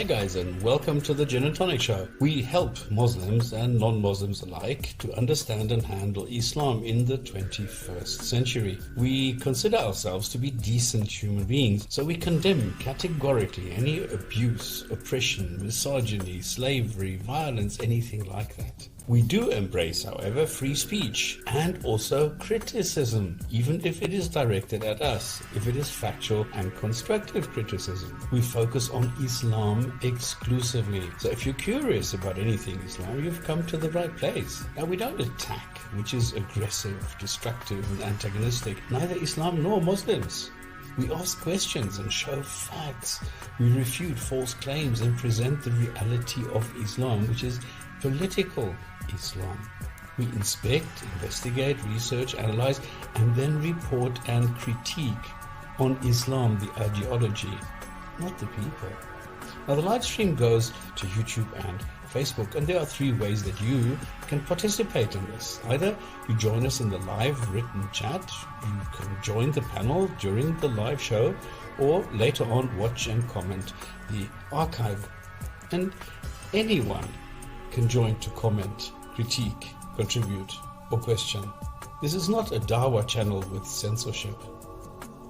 Hi guys, and welcome to the Gin and Tonic Show. We help Muslims and non-Muslims alike to understand and handle Islam in the 21st century. We consider ourselves to be decent human beings, so we condemn categorically any abuse, oppression, misogyny, slavery, violence, anything like that. We do embrace, however, free speech and also criticism, even if it is directed at us, if it is factual and constructive criticism. We focus on Islam exclusively. So if you're curious about anything Islam, you've come to the right place. Now, we don't attack, which is aggressive, destructive, and antagonistic, neither Islam nor Muslims. We ask questions and show facts. We refute false claims and present the reality of Islam, which is political Islam. We inspect, investigate, research, analyze, and then report and critique on Islam, the ideology, not the people. Now, the live stream goes to YouTube and Facebook, and there are three ways that you can participate in this. Either you join us in the live written chat, you can join the panel during the live show, or later on watch and comment the archive. And anyone can join to comment, critique, contribute, or question. This is not a Dawa channel with censorship.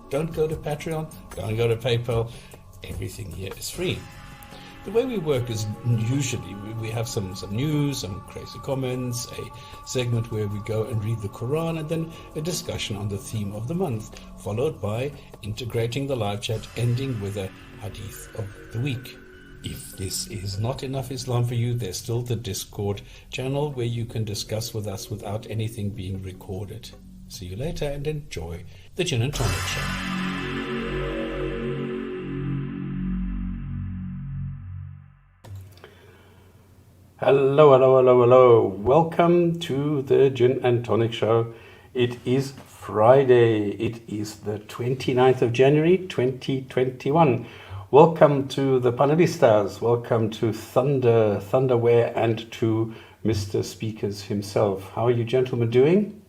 Don't go to Patreon, don't go to PayPal. Everything here is free. The way we work is usually we have some news, some Krazy Komments, a segment where we go and read the Quran, and then a discussion on the theme of the month, followed by integrating the live chat, ending with a Hadith of the week. If this is not enough Islam for you, there's still the Discord channel where you can discuss with us without anything being recorded. See you later and enjoy the Gin and Tonic Show. Hello. Welcome to the Gin and Tonic Show. It is Friday. It is the 29th of January, 2021. Welcome to the panelistas. Welcome to Thunderware, and to Mr. Speakers himself. How are you gentlemen doing?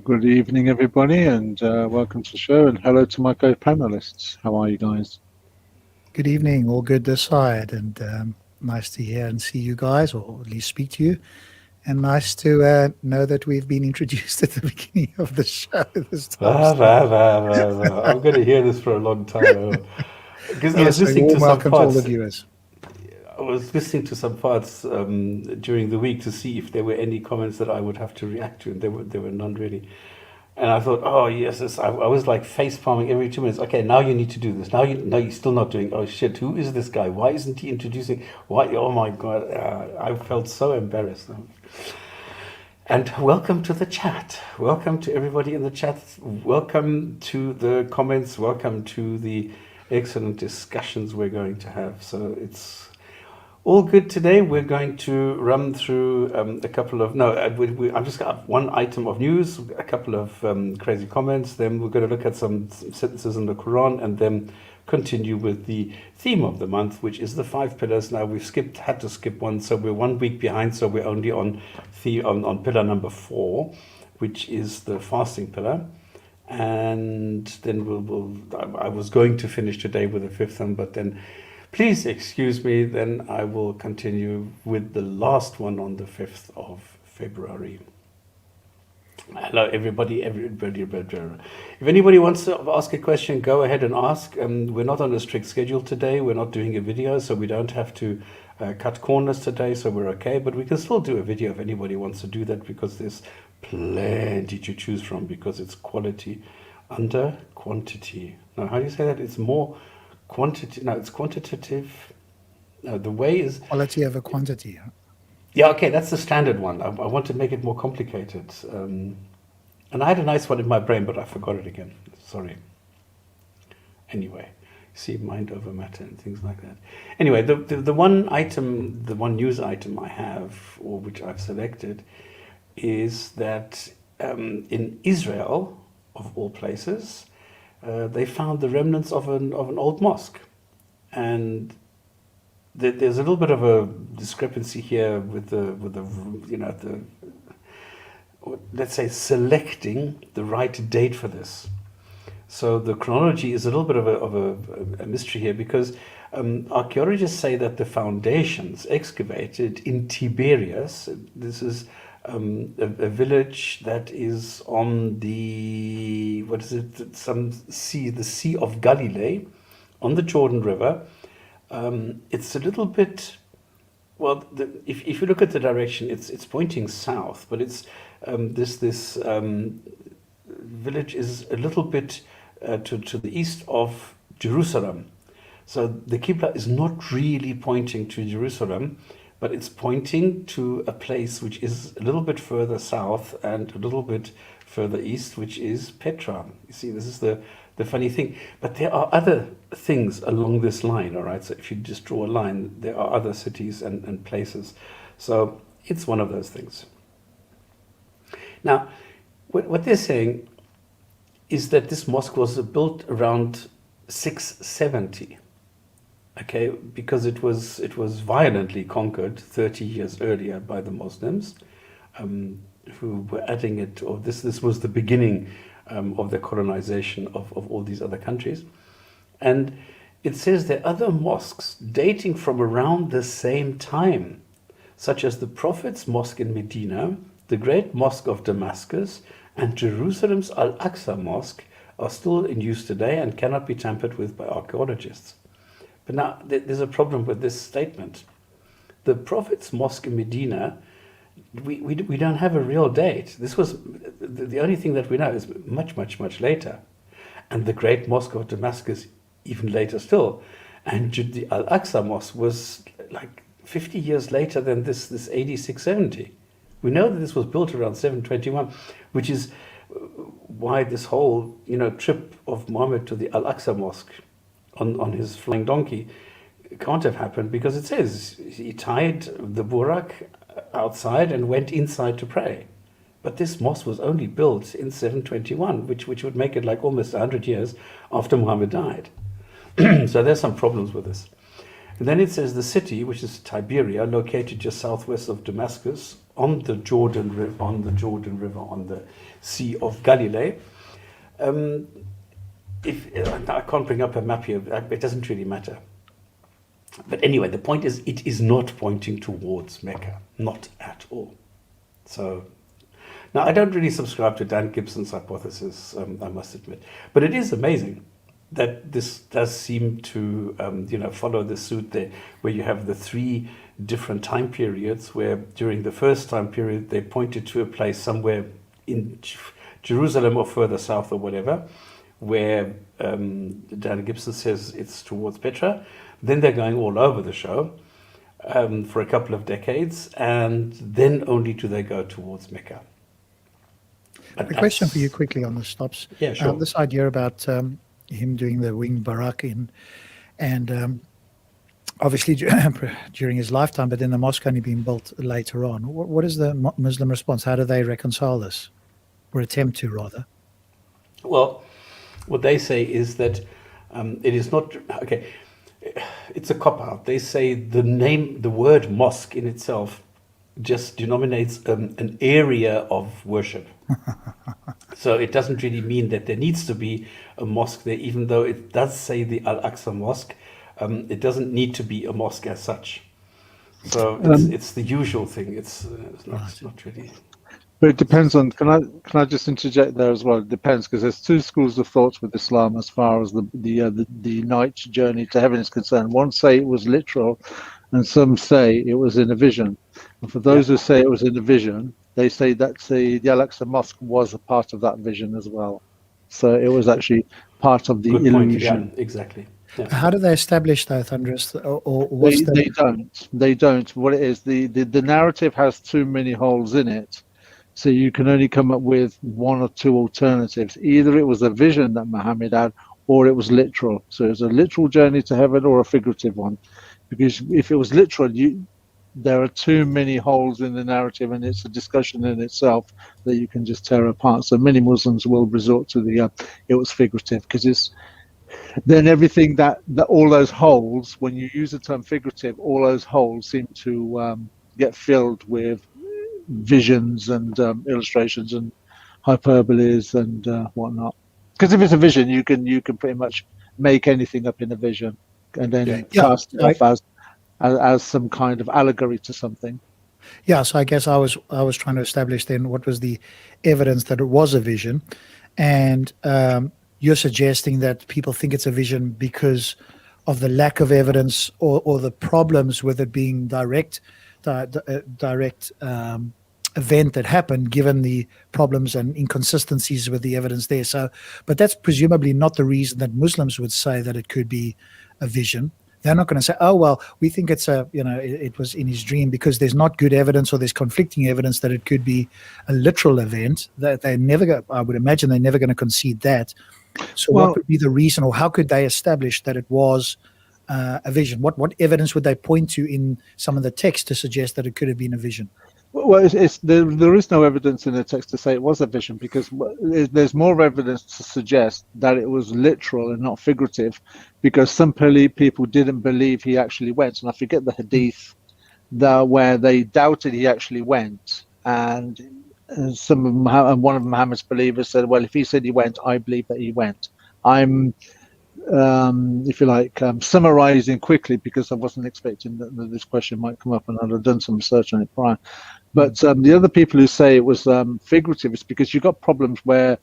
Good evening, everybody, and welcome to the show, and hello to my co-panelists. How are you guys? Good evening, all good this side, and nice to hear and see you guys, or at least speak to you. And nice to know that we've been introduced at the beginning of the show this time. I'm going to hear this for a long time. Because I was listening to some parts. To all the viewers. I was listening to some parts during the week to see if there were any comments that I would have to react to, and there were none really. And I thought, oh yes, I was like face palming every 2 minutes. Okay, now you need to do this. Now you're still not doing. Oh shit, who is this guy? Why isn't he introducing? Why? Oh my god, I felt so embarrassed. And welcome to the chat. Welcome to everybody in the chat. Welcome to the comments. Welcome to the excellent discussions we're going to have. So it's all good today. We're going to run through a couple of I've just got one item of news, a couple of Krazy Komments. Then we're going to look at some sentences in the Quran, and then continue with the theme of the month, which is the 5 pillars. Now we've had to skip one, so we're 1 week behind. So we're only on pillar number 4, which is the fasting pillar. And then I was going to finish today with the 5th one, but then please excuse me, then I will continue with the last one on the 5th of February. Hello everybody. If anybody wants to ask a question, go ahead and ask. We're not on a strict schedule today. We're not doing a video, so we don't have to cut corners today, so we're okay. But we can still do a video if anybody wants to do that, because there's plenty to choose from, because it's quality under quantity. Now, how do you say that? It's more quantity. No, it's quantitative. No, the way is quality over quantity. Yeah, okay, that's the standard one. I want to make it more complicated. And I had a nice one in my brain, but I forgot it again. Sorry. Anyway, see, mind over matter and things like that. Anyway, the one item, the one news item I have, or which I've selected, is that in Israel, of all places, they found the remnants of an old mosque, and there's a little bit of a discrepancy here with the let's say selecting the right date for this. So the chronology is a little bit of a mystery here, because Archaeologists say that the foundations excavated in Tiberias, this is a village that is on the, what is it, some sea, the Sea of Galilee, on the Jordan River. It's a little bit, well, if you look at the direction, it's pointing south, but it's this village is a little bit to the east of Jerusalem. So the Qibla is not really pointing to Jerusalem, but it's pointing to a place which is a little bit further south and a little bit further east, which is Petra. You see, this is the funny thing. But there are other things along this line, all right? So if you just draw a line, there are other cities and places. So it's one of those things. Now, what they're saying is that this mosque was built around 670. Okay, because it was violently conquered 30 years earlier by the Muslims, who were adding it, or this was the beginning of the colonization of all these other countries. And it says there are other mosques dating from around the same time, such as the Prophet's Mosque in Medina, the Great Mosque of Damascus, and Jerusalem's Al-Aqsa Mosque are still in use today and cannot be tampered with by archaeologists. But now, there's a problem with this statement. The Prophet's Mosque in Medina, we don't have a real date. This was, the only thing that we know is much, much, much later. And the Great Mosque of Damascus, even later still. And the Al-Aqsa Mosque was like 50 years later than this AD 670. We know that this was built around 721, which is why this whole, trip of Muhammad to the Al-Aqsa Mosque on his flying donkey can't have happened, because it says he tied the burak outside and went inside to pray. But this mosque was only built in 721, which would make it like almost 100 years after Muhammad died. So there's some problems with this. And then it says the city, which is Tiberia, located just southwest of Damascus, on the Jordan River, on the Sea of Galilee. I can't bring up a map here, it doesn't really matter. But anyway, the point is, it is not pointing towards Mecca, not at all. So, now I don't really subscribe to Dan Gibson's hypothesis, I must admit. But it is amazing that this does seem to, follow the suit there, where you have the three different time periods, where during the first time period, they pointed to a place somewhere in Jerusalem or further south or whatever, where Dan Gibson says it's towards Petra. Then they're going all over the show for a couple of decades, and then only do they go towards Mecca. But a question for you quickly on the stops. Yeah, sure. This idea about him doing the winged barak and obviously during his lifetime, but then the mosque only being built later on. What is the Muslim response? How do they reconcile this, or attempt to, rather? Well, what they say is that it is not, okay, it's a cop-out. They say the word mosque in itself just denominates an area of worship. So it doesn't really mean that there needs to be a mosque there, even though it does say the Al-Aqsa Mosque. It doesn't need to be a mosque as such. So it's the usual thing. It's not really. But it depends on. Can I just interject there as well? It depends, because there's two schools of thought with Islam as far as the night journey to heaven is concerned. One say it was literal, and some say it was in a vision. And for those who say it was in a vision, they say that the Al-Aqsa Mosque was a part of that vision as well. So it was actually part of the Good illusion. point, yeah, exactly. Yeah. How do they establish that, Thunderous? Or They don't. They don't. What it is, the narrative has too many holes in it. So you can only come up with one or two alternatives. Either it was a vision that Muhammad had, or it was literal. So it was a literal journey to heaven or a figurative one. Because if it was literal, there are too many holes in the narrative, and it's a discussion in itself that you can just tear apart. So many Muslims will resort to it was figurative, because it's then everything that all those holes, when you use the term figurative, all those holes seem to get filled with visions and illustrations and hyperboles and whatnot. Because if it's a vision, you can pretty much make anything up in a vision. and then Yeah. cast it off as some kind of allegory to something. Yeah, so I guess I was trying to establish then what was the evidence that it was a vision, and you're suggesting that people think it's a vision because of the lack of evidence or the problems with it being direct event that happened, given the problems and inconsistencies with the evidence there. So, but that's presumably not the reason that Muslims would say that it could be a vision. They're not going to say, "Oh well, we think it's it was in his dream," because there's not good evidence or there's conflicting evidence that it could be a literal event. That they never, I would imagine, they're never going to concede that. So, what would be the reason, or how could they establish that it was a vision? What evidence would they point to in some of the text to suggest that it could have been a vision? Well, there is no evidence in the text to say it was a vision, because there's more evidence to suggest that it was literal and not figurative, because some people didn't believe he actually went. And I forget the Hadith where they doubted he actually went, and one of Muhammad's believers said, "Well, if he said he went, I believe that he went." I'm if you like, summarizing quickly, because I wasn't expecting that this question might come up, and I'd have done some research on it prior. But the other people who say it was figurative is because you've got problems where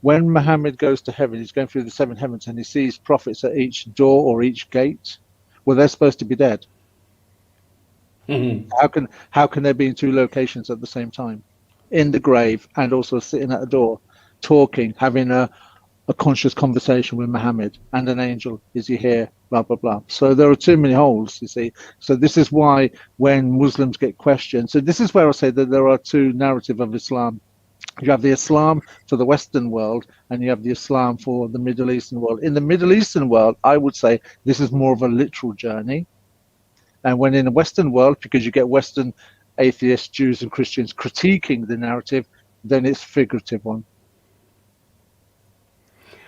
when Muhammad goes to heaven, he's going through the seven heavens and he sees prophets at each door or each gate. Well, they're supposed to be dead. Mm-hmm. How can they be in two locations at the same time? In the grave and also sitting at a door, talking, having a conscious conversation with Muhammad and an angel. Is he here? Blah, blah, blah. So there are too many holes, you see. So this is why when Muslims get questioned, so this is where I say that there are two narratives of Islam. You have the Islam for the Western world, and you have the Islam for the Middle Eastern world. In the Middle Eastern world, I would say this is more of a literal journey. And when in the Western world, because you get Western atheists, Jews and Christians critiquing the narrative, then it's figurative one.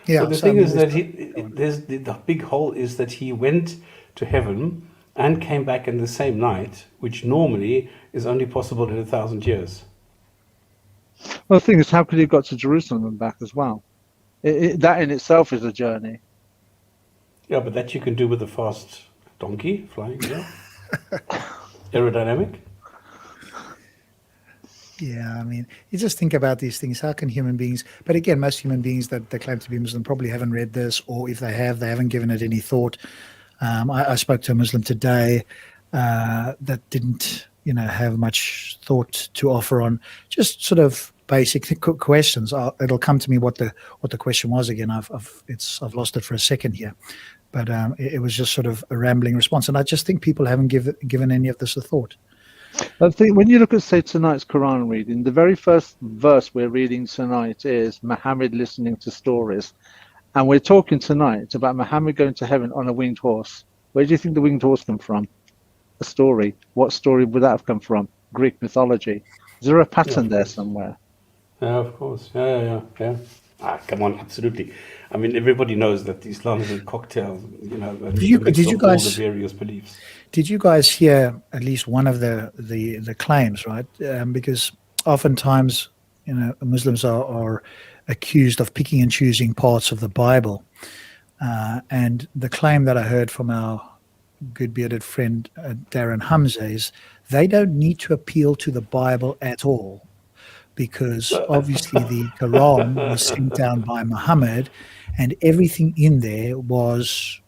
Yeah, but the thing is that the big hole is that he went to heaven and came back in the same night, which normally is only possible in 1,000 years. Well, the thing is, how could he have got to Jerusalem and back as well? That in itself is a journey. Yeah, but that you can do with a fast donkey flying, yeah. Aerodynamic. Yeah, I mean, you just think about these things. How can human beings, but again, most human beings that claim to be Muslim probably haven't read this, or if they have, they haven't given it any thought. I spoke to a Muslim today that didn't, have much thought to offer on just sort of basic questions. It'll come to me what the question was again. I've lost it for a second here, but it was just sort of a rambling response, and I just think people haven't given any of this a thought. I think when you look at, say, tonight's Quran reading, the very first verse we're reading tonight is Muhammad listening to stories. And we're talking tonight about Muhammad going to heaven on a winged horse. Where do you think the winged horse come from? A story. What story would that have come from? Greek mythology. Is there a pattern there somewhere? Yeah, of course. Yeah. Come on, absolutely. I mean, everybody knows that Islam is a cocktail, Did you guys, all the various beliefs. Did you guys hear at least one of the claims, right? Because oftentimes, Muslims are accused of picking and choosing parts of the Bible. And the claim that I heard from our good bearded friend Darren Hamza is they don't need to appeal to the Bible at all, because obviously the Quran was sent down by Muhammad, and everything in there was,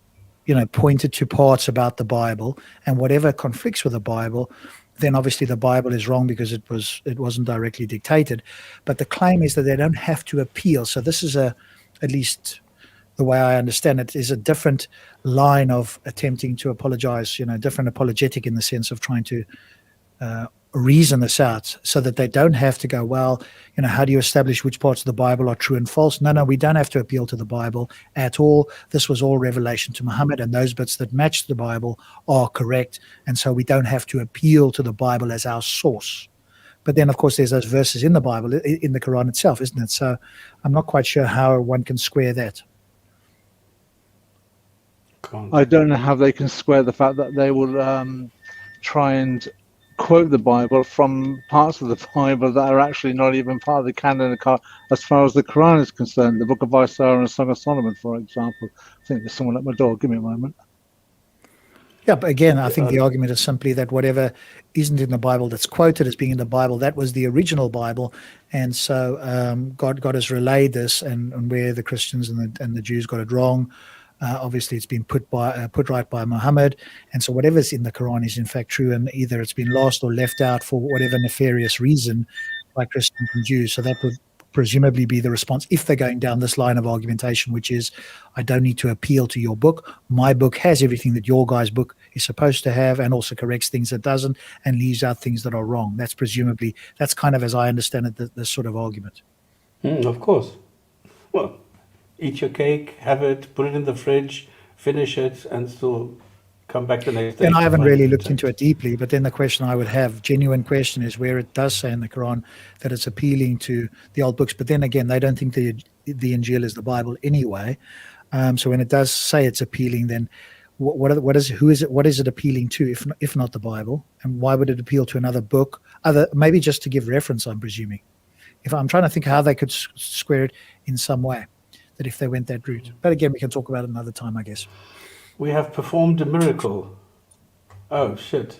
pointed to parts about the Bible, and whatever conflicts with the Bible, then obviously the Bible is wrong because it wasn't directly dictated. But the claim is that they don't have to appeal. So this is at least the way I understand it, is a different line of attempting to apologize, different apologetic in the sense of trying to reason this out so that they don't have to go, well, how do you establish which parts of the Bible are true and false? No, we don't have to appeal to the Bible at all. This was all revelation to Muhammad, and those bits that match the Bible are correct. And so we don't have to appeal to the Bible as our source. But then, of course, there's those verses in the Bible, in the Quran itself, isn't it? So I'm not quite sure how one can square that. I don't know how they can square the fact that they will try and quote the Bible from parts of the Bible that are actually not even part of the canon as far as the Quran is concerned. The Book of Isaiah and Song of Solomon, for example. I think there's someone at my door. Give me a moment. Yeah, but again, I think the argument is simply that whatever isn't in the Bible that's quoted as being in the Bible, that was the original Bible, and so God has relayed this, and where the Christians and the Jews got it wrong, obviously it's been put right by Muhammad, and so whatever's in the Quran is in fact true, and either it's been lost or left out for whatever nefarious reason by Christians and Jews. So that would presumably be the response if they're going down this line of argumentation, which is, I don't need to appeal to your book. My book has everything that your guy's book is supposed to have, and also corrects things it doesn't, and leaves out things that are wrong. That's kind of, as I understand it, the sort of argument. Of course. Well, eat your cake, have it, put it in the fridge, finish it, and still come back the next day. And I haven't really looked into it deeply, but then the question I would have, genuine question, is where it does say in the Quran that it's appealing to the old books, but then again, they don't think the Injil is the Bible anyway. So when it does say it's appealing, then what is it appealing to, if not the Bible? And why would it appeal to another book? Maybe just to give reference, I'm presuming. If I'm trying to think how they could square it in some way, that if they went that route. But again, we can talk about it another time, I guess. We have performed a miracle. Oh, shit.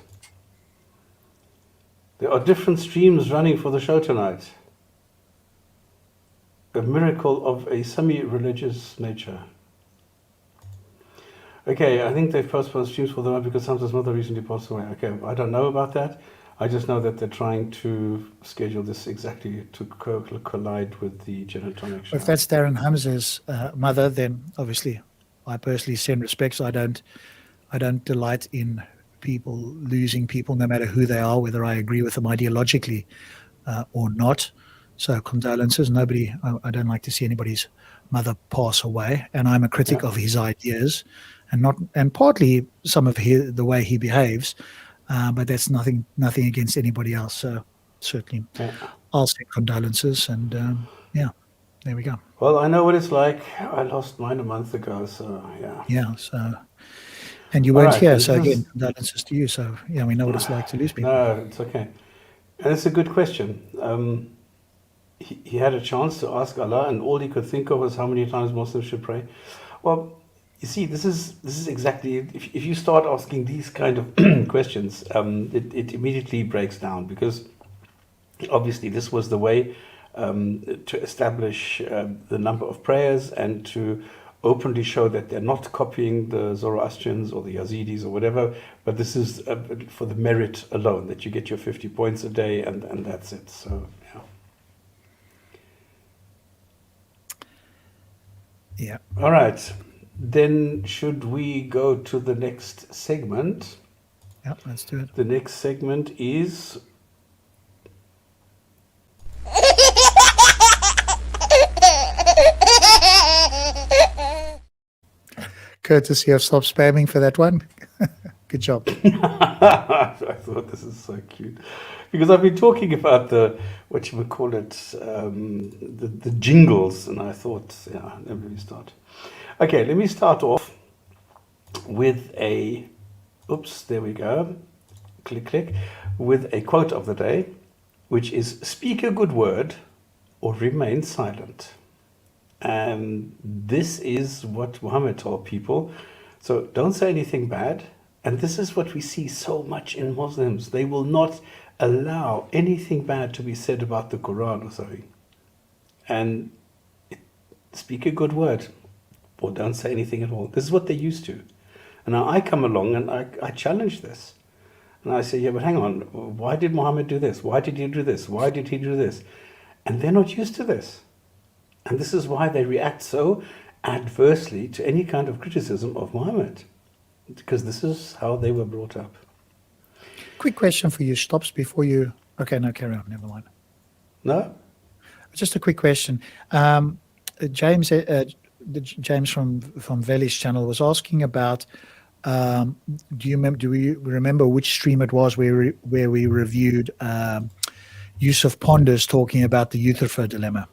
There are different streams running for the show tonight. A miracle of a semi-religious nature. Okay, I think they've postponed streams for the night because Sam's mother recently passed away. Okay, I don't know about that. I just know that they're trying to schedule this exactly to collide with the Genotonic show. If that's Darren Hamza's mother, then obviously I personally send respects. I don't delight in people losing people, no matter who they are, whether I agree with them ideologically or not. So condolences. I don't like to see anybody's mother pass away, and I'm a critic of his ideas, and partly some of the way he behaves. But that's nothing against anybody else. So certainly, I'll send condolences, and there we go. Well, I know what it's like. I lost mine a month ago, so yeah. Yeah. So, and you weren't here, so again, condolences to you. So yeah, we know what it's like to lose people. No, it's okay. And it's a good question. He had a chance to ask Allah, and all he could think of was how many times Muslims should pray. Well, you see, this is exactly, if you start asking these kind of questions, it immediately breaks down, because obviously this was the way to establish the number of prayers and to openly show that they're not copying the Zoroastrians or the Yazidis or whatever, but this is for the merit alone, that you get your 50 points a day and that's it. So, yeah. Yeah. All right. Then should we go to the next segment? Yeah, let's do it. The next segment is... Courtesy of Stop Spamming for that one. Good job. I thought this is so cute, because I've been talking about the jingles, and I thought, let me start. Okay, let me start off with there we go, click, with a quote of the day, which is, "Speak a good word or remain silent." And this is what Muhammad told people. So don't say anything bad. And this is what we see so much in Muslims. They will not allow anything bad to be said about the Quran or something. And speak a good word or don't say anything at all. This is what they're used to. And now I come along and I challenge this. And I say, yeah, but hang on. Why did Muhammad do this? Why did he do this? Why did he do this? And they're not used to this. And this is why they react so adversely to any kind of criticism of Muhammad, because this is how they were brought up. Quick question for you, Stops, before you... Okay, no, carry on. Never mind. No? Just a quick question. James from Veli's channel was asking about, do we remember which stream it was where we reviewed Yusuf Ponder's talking about the Euthyphro dilemma?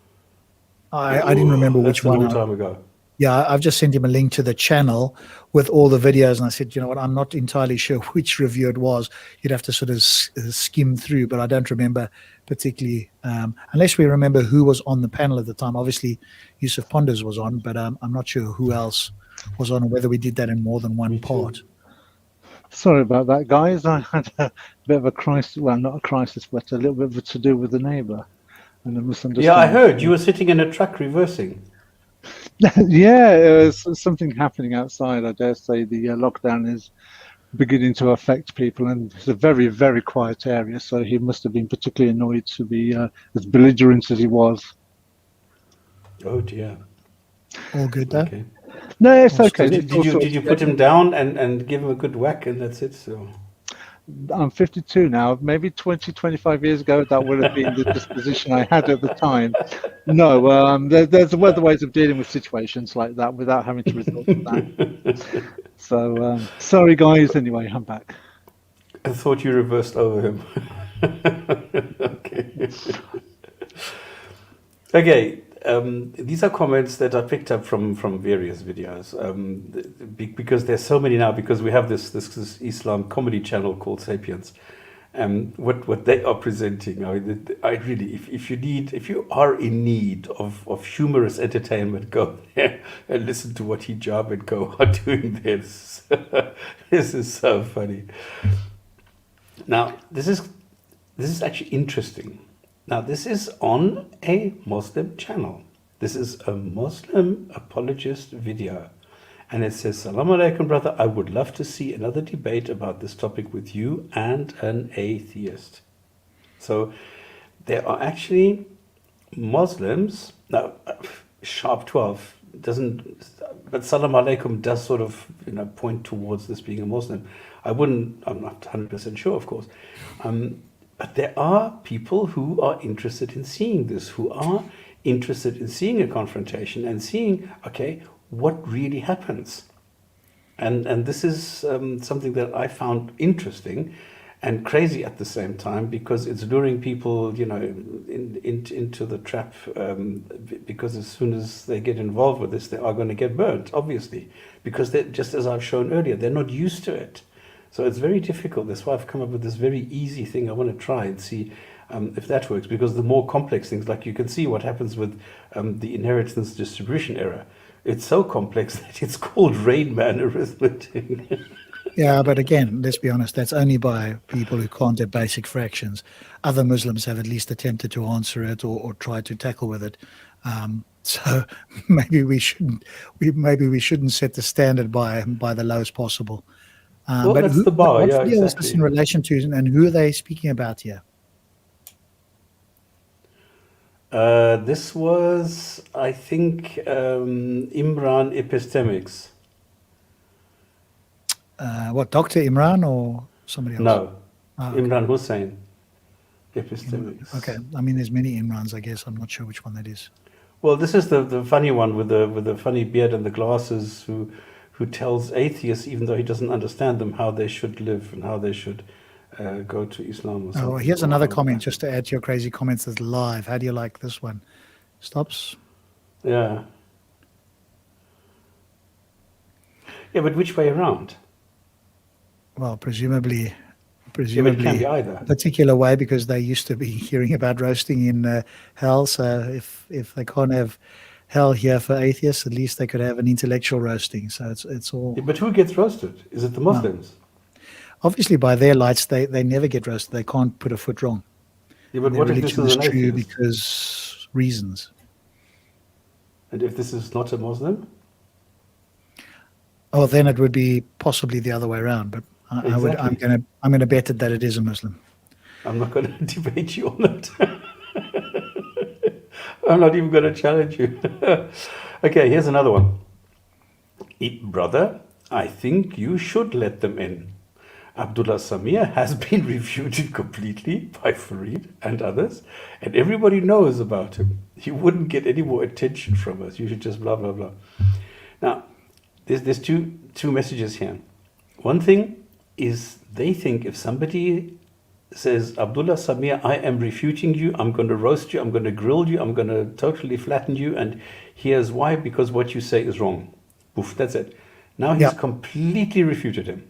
I didn't remember which one. That's a long time ago. Yeah, I've just sent him a link to the channel with all the videos, and I said, you know what, I'm not entirely sure which review it was. You'd have to sort of skim through, but I don't remember particularly, unless we remember who was on the panel at the time. Obviously, Yusuf Ponders was on, but I'm not sure who else was on, or whether we did that in more than one part. Sorry about that, guys. I had a bit of a crisis. Well, not a crisis, but a little bit of a to do with the neighbour and a Yeah, I misunderstanding. heard you were sitting in a truck reversing. Yeah, there's something happening outside. I dare say the lockdown is beginning to affect people, and it's a very, very quiet area. So he must have been particularly annoyed to be as belligerent as he was. Oh dear. All good though? Okay. No, it's Well, okay. Did you put him down and give him a good whack and that's it? So I'm 52 now. Maybe 20, 25 years ago, that would have been the disposition I had at the time. No, there's other ways of dealing with situations like that without having to resort to that. So, sorry, guys. Anyway, I'm back. I thought you reversed over him. Okay. Okay. These are comments that I picked up from various videos because there's so many now, because we have this Islam comedy channel called Sapiens. What they are presenting, I mean, I really, if you are in need of humorous entertainment, go there and listen to what hijab and co are doing this. This is so funny. Now, this is actually interesting. Now, this is on a Muslim channel. This is a Muslim apologist video. And it says, Salam alaikum, brother. I would love to see another debate about this topic with you and an atheist. So there are actually Muslims. Now, sharp 12 doesn't, but Salam alaikum does sort of, point towards this being a Muslim. I'm not 100% sure, of course. But there are people who are interested in seeing this, who are interested in seeing a confrontation and seeing, okay, what really happens. And this is something that I found interesting and crazy at the same time, because it's luring people, into the trap, because as soon as they get involved with this, they are going to get burnt, obviously, because just as I've shown earlier, they're not used to it. So it's very difficult. That's why I've come up with this very easy thing. I want to try and see if that works, because the more complex things, like you can see what happens with the inheritance distribution error. It's so complex that it's called Rain Man arithmetic. Yeah, but again, let's be honest, that's only by people who can't do basic fractions. Other Muslims have at least attempted to answer it or try to tackle with it. So maybe we shouldn't set the standard by the lowest possible. Well, but that's the bar. What Yeah, video is exactly. this in relation to, and who are they speaking about here? This was, I think, Imran Epistemics. What, Dr. Imran or somebody else? No, Okay. Imran Hussein Epistemics. Okay, I mean, there's many Imrans, I guess. I'm not sure which one that is. Well, this is the funny one with the funny beard and the glasses, who tells atheists, even though he doesn't understand them, how they should live and how they should go to Islam or something. Oh, here's another comment just to add to your crazy comments that's live. How do you like this one? Stops. Yeah. Yeah, but which way around? Well, presumably Yeah, but it can be a either. particular way, because they used to be hearing about roasting in hell. So if they can't have hell here for atheists, at least they could have an intellectual roasting. So it's all. Yeah, but who gets roasted? Is it the Muslims? Obviously, by their lights, they never get roasted. They can't put a foot wrong. Yeah, but Their what if this religion is is an true atheist? because reasons. And if this is not a Muslim? Oh, then it would be possibly the other way around. But Exactly. I'm gonna bet that it is a Muslim. I'm not going to debate you on it. I'm not even going to challenge you. Okay, here's another one. Brother, I think you should let them in. Abdullah Samir has been refuted completely by Farid and others, and everybody knows about him. He wouldn't get any more attention from us. You should just blah, blah, blah. Now, there's two messages here. One thing is, they think if somebody says, Abdullah Samir, I am refuting you, I'm going to roast you, I'm going to grill you, I'm going to totally flatten you, and here's why, because what you say is wrong. Poof, that's it. Now he's completely refuted him.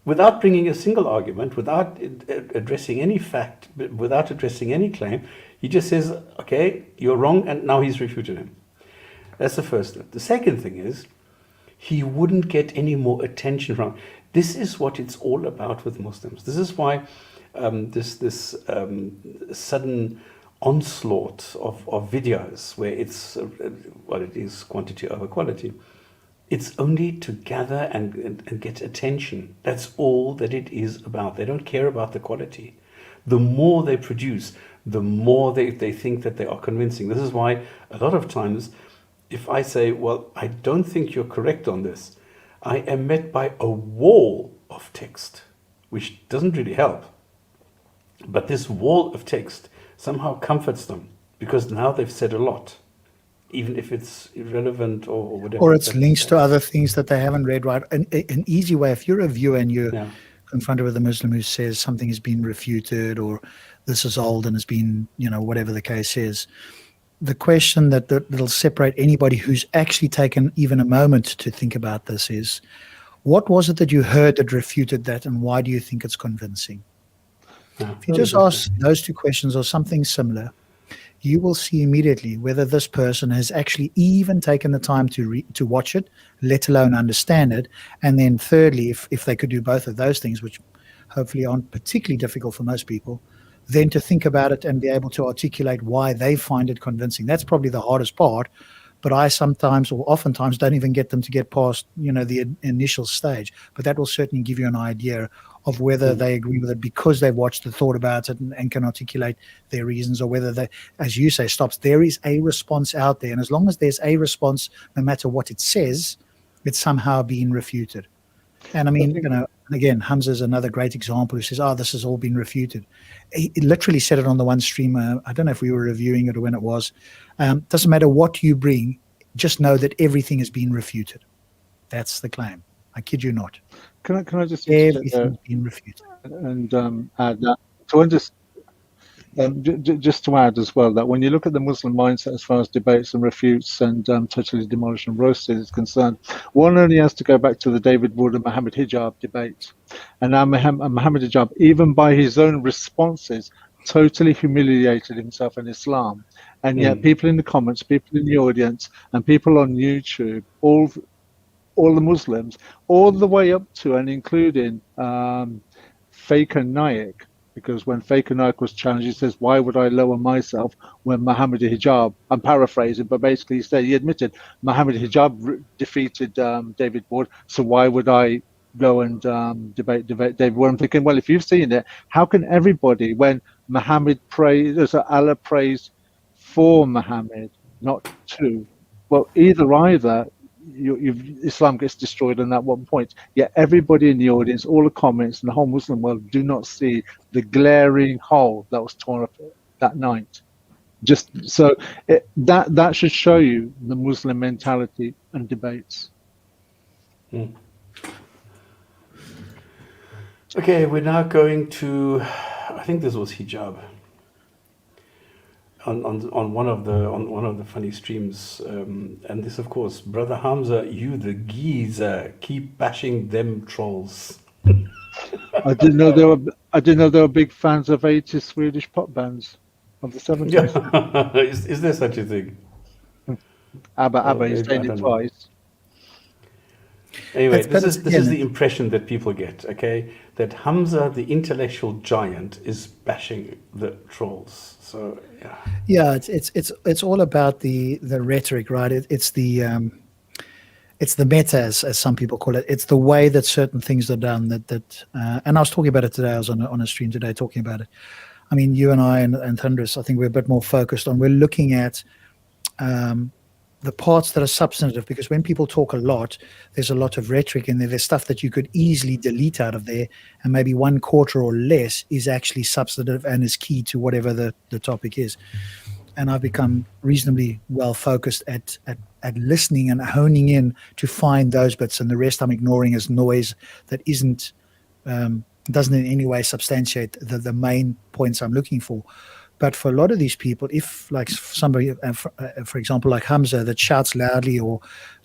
Without bringing a single argument, without addressing any fact, without addressing any claim, he just says, okay, you're wrong, and now he's refuted him. That's the first thing. The second thing is, he wouldn't get any more attention from. This is what it's all about with Muslims. This is why this sudden onslaught of videos where it's well, it is quantity over quality. It's only to gather and get attention. That's all that it is about. They don't care about the quality. The more they produce, the more they think that they are convincing. This is why a lot of times, if I say, well, I don't think you're correct on this, I am met by a wall of text, which doesn't really help. But this wall of text somehow comforts them, because now they've said a lot, even if it's irrelevant or whatever. Or it's links to other things that they haven't read, right? An easy way, if you're a viewer and you're confronted with a Muslim who says something has been refuted, or this is old and has been, whatever the case is, the question that'll separate anybody who's actually taken even a moment to think about this is, what was it that you heard that refuted that, and why do you think it's convincing? If you just ask those two questions or something similar, you will see immediately whether this person has actually even taken the time to watch it, let alone understand it. And then thirdly, if they could do both of those things, which hopefully aren't particularly difficult for most people, then to think about it and be able to articulate why they find it convincing. That's probably the hardest part. But I sometimes or oftentimes don't even get them to get past, the initial stage. But that will certainly give you an idea of whether they agree with it because they've watched and thought about it and can articulate their reasons, or whether they, as you say, stops. There is a response out there. And as long as there's a response, no matter what it says, it's somehow being refuted. And I mean, again, Hamza is another great example who says, this has all been refuted. He literally said it on the one stream. I don't know if we were reviewing it or when it was. Doesn't matter what you bring, just know that everything has been refuted. That's the claim. I kid you not. Can I just everything's been refuted and add that just to add as well that when you look at the Muslim mindset as far as debates and refutes and totally demolished and roasted is concerned, one only has to go back to the David Wood and Muhammad Hijab debate. And now Muhammad Hijab, even by his own responses, totally humiliated himself in Islam. And yet people in the comments, people in the audience, and people on YouTube, all the Muslims, all the way up to and including Faker Naik, because when Faker Naik was challenged, he says, why would I lower myself when Muhammad Hijab, I'm paraphrasing, but basically he admitted Muhammad Hijab defeated David Wood, so why would I go and debate David Wood? I'm thinking, well, if you've seen it, how can everybody, when Muhammad prays, Allah prays for Muhammad, not to, well, either Islam gets destroyed on that one point. Yet everybody in the audience, all the comments, and the whole Muslim world do not see the glaring hole that was torn up that night. Just so that should show you the Muslim mentality and debates. Okay, we're now going to, I think this was hijab. On one of the funny streams, and this, of course, Brother Hamza, you the geezer, keep bashing them trolls. I didn't know they were big fans of 80s Swedish pop bands of the 70s. Yeah. Is there such a thing? ABBA, he's saying it twice. Anyway, this is the impression that people get, okay? That Hamza, the intellectual giant, is bashing the trolls. So yeah, it's all about the rhetoric, right? It's the meta, as some people call it. It's the way that certain things are done. And I was talking about it today. I was on a stream today talking about it. I mean, you and I and Thunderous, I think we're a bit more focused on. We're looking at the parts that are substantive, because when people talk a lot, there's a lot of rhetoric in there. There's stuff that you could easily delete out of there, and maybe 1/4 or less is actually substantive and is key to whatever the topic is. And I've become reasonably well focused at listening and honing in to find those bits, and the rest I'm ignoring as noise that doesn't in any way substantiate the main points I'm looking for. But for a lot of these people, if like somebody, for example, like Hamza, that shouts loudly or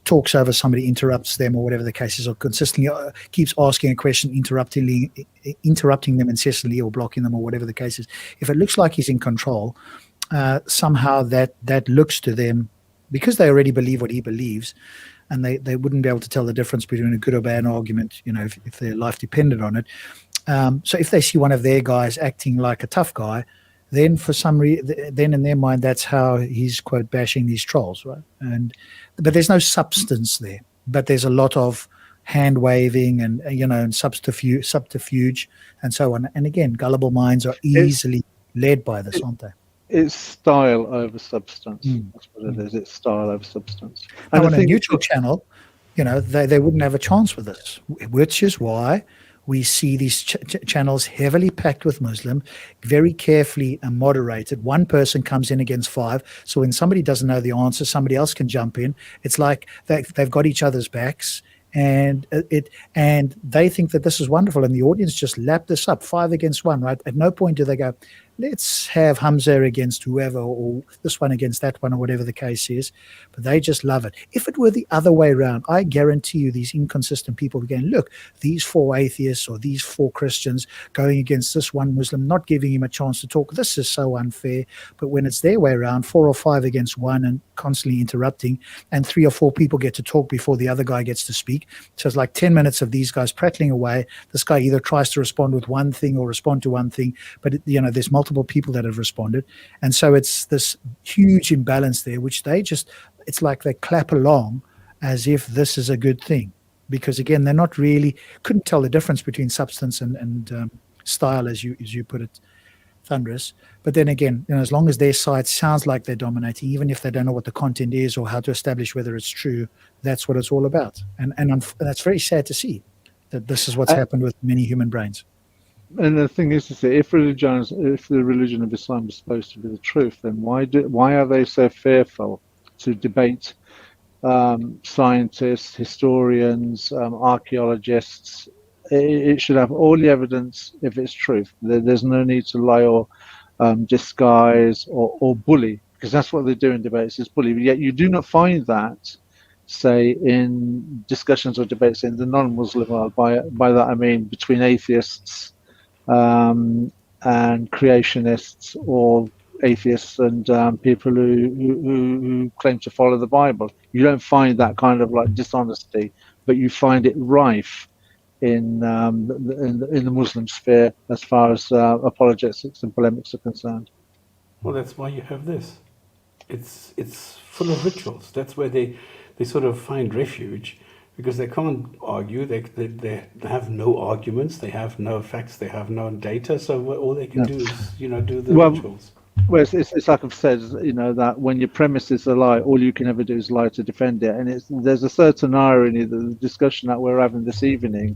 talks over somebody, interrupts them or whatever the case is, or consistently keeps asking a question, interrupting them incessantly or blocking them or whatever the case is, if it looks like he's in control, somehow that looks to them, because they already believe what he believes, and they wouldn't be able to tell the difference between a good or bad argument, if their life depended on it. So if they see one of their guys acting like a tough guy, then for some reason, then in their mind, that's how he's, quote, bashing these trolls, right? But there's no substance there. But there's a lot of hand waving and subterfuge and so on. And again, gullible minds are easily led by this, aren't they? It's style over substance. That's what it is. It's style over substance. And on a neutral channel, they wouldn't have a chance with this, which is why we see these channels heavily packed with Muslim, very carefully and moderated. One person comes in against 5. So when somebody doesn't know the answer, somebody else can jump in. It's like they've got each other's backs, and they think that this is wonderful. And the audience just lap this up, 5 against 1, right? At no point do they go, let's have Hamza against whoever, or this one against that one, or whatever the case is. But they just love it. If it were the other way around, I guarantee you these inconsistent people again, look, these 4 atheists or these 4 Christians going against this one Muslim, not giving him a chance to talk. This is so unfair. But when it's their way around, 4 or 5 against 1 and constantly interrupting, and 3 or 4 people get to talk before the other guy gets to speak. So it's like 10 minutes of these guys prattling away. This guy either tries to respond with one thing or respond to one thing, but there's multiple people that have responded, and so it's this huge imbalance there, which it's like they clap along as if this is a good thing, because again, they're not really, couldn't tell the difference between substance and style, as you put it, Thunderous. But then again, as long as their side sounds like they're dominating, even if they don't know what the content is or how to establish whether it's true, that's what it's all about. And that's very sad to see that this is what's happened with many human brains. And the thing is to say, if the religion of Islam is supposed to be the truth, then why are they so fearful to debate scientists, historians, archaeologists? It should have all the evidence if it's truth. There's no need to lie or disguise or bully, because that's what they do in debates, is bully. But yet you do not find that, say, in discussions or debates in the non-Muslim world. By that I mean between atheists and creationists, or atheists and people who claim to follow the Bible. You don't find that kind of like dishonesty, but you find it rife in the Muslim sphere as far as apologetics and polemics are concerned. Well, that's why you have this. It's full of rituals. That's where they sort of find refuge, because they can't argue. They have no arguments. They have no facts. They have no data. So all they can do is do the rituals. Well, it's like I've said, that when your premise is a lie, all you can ever do is lie to defend it. And there's a certain irony that the discussion that we're having this evening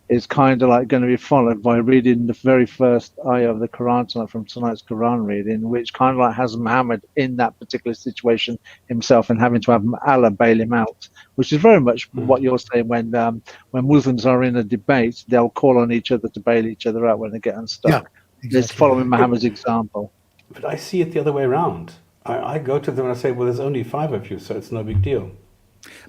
is kind of like going to be followed by reading the very first ayah of the Quran tonight, from tonight's Quran reading, which kind of like has Muhammad in that particular situation himself and having to have Allah bail him out, which is very much what you're saying. When Muslims are in a debate, they'll call on each other to bail each other out when they get unstuck. Yeah, exactly. It's following Muhammad's example. But I see it the other way around. I go to them and I say, well, there's only 5 of you, so it's no big deal.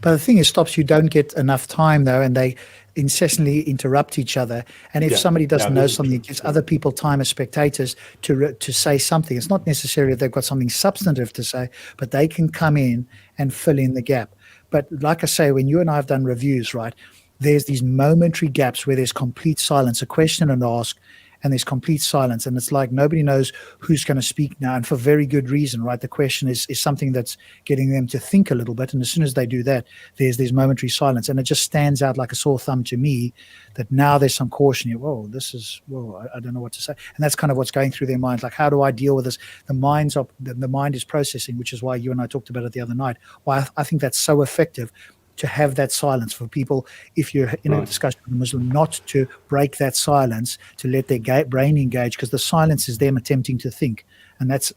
But the thing is, stops, you don't get enough time, though, and they incessantly interrupt each other. And if somebody doesn't know something, it gives other people time as spectators to say something. It's not necessarily they've got something substantive to say, but they can come in and fill in the gap. But like I say, when you and I have done reviews, right, there's these momentary gaps where there's complete silence, a question and ask, and there's complete silence, and it's like nobody knows who's going to speak now, and for very good reason, right? The question is something that's getting them to think a little bit, and as soon as they do that, there's momentary silence, and it just stands out like a sore thumb to me that now there's some caution here. I don't know what to say, and that's kind of what's going through their minds. Like, how do I deal with this? The mind is processing, which is why you and I talked about it the other night. Why I think that's so effective, to have that silence for people, if you're in a discussion with a Muslim, not to break that silence, to let their brain engage, because the silence is them attempting to think. And that's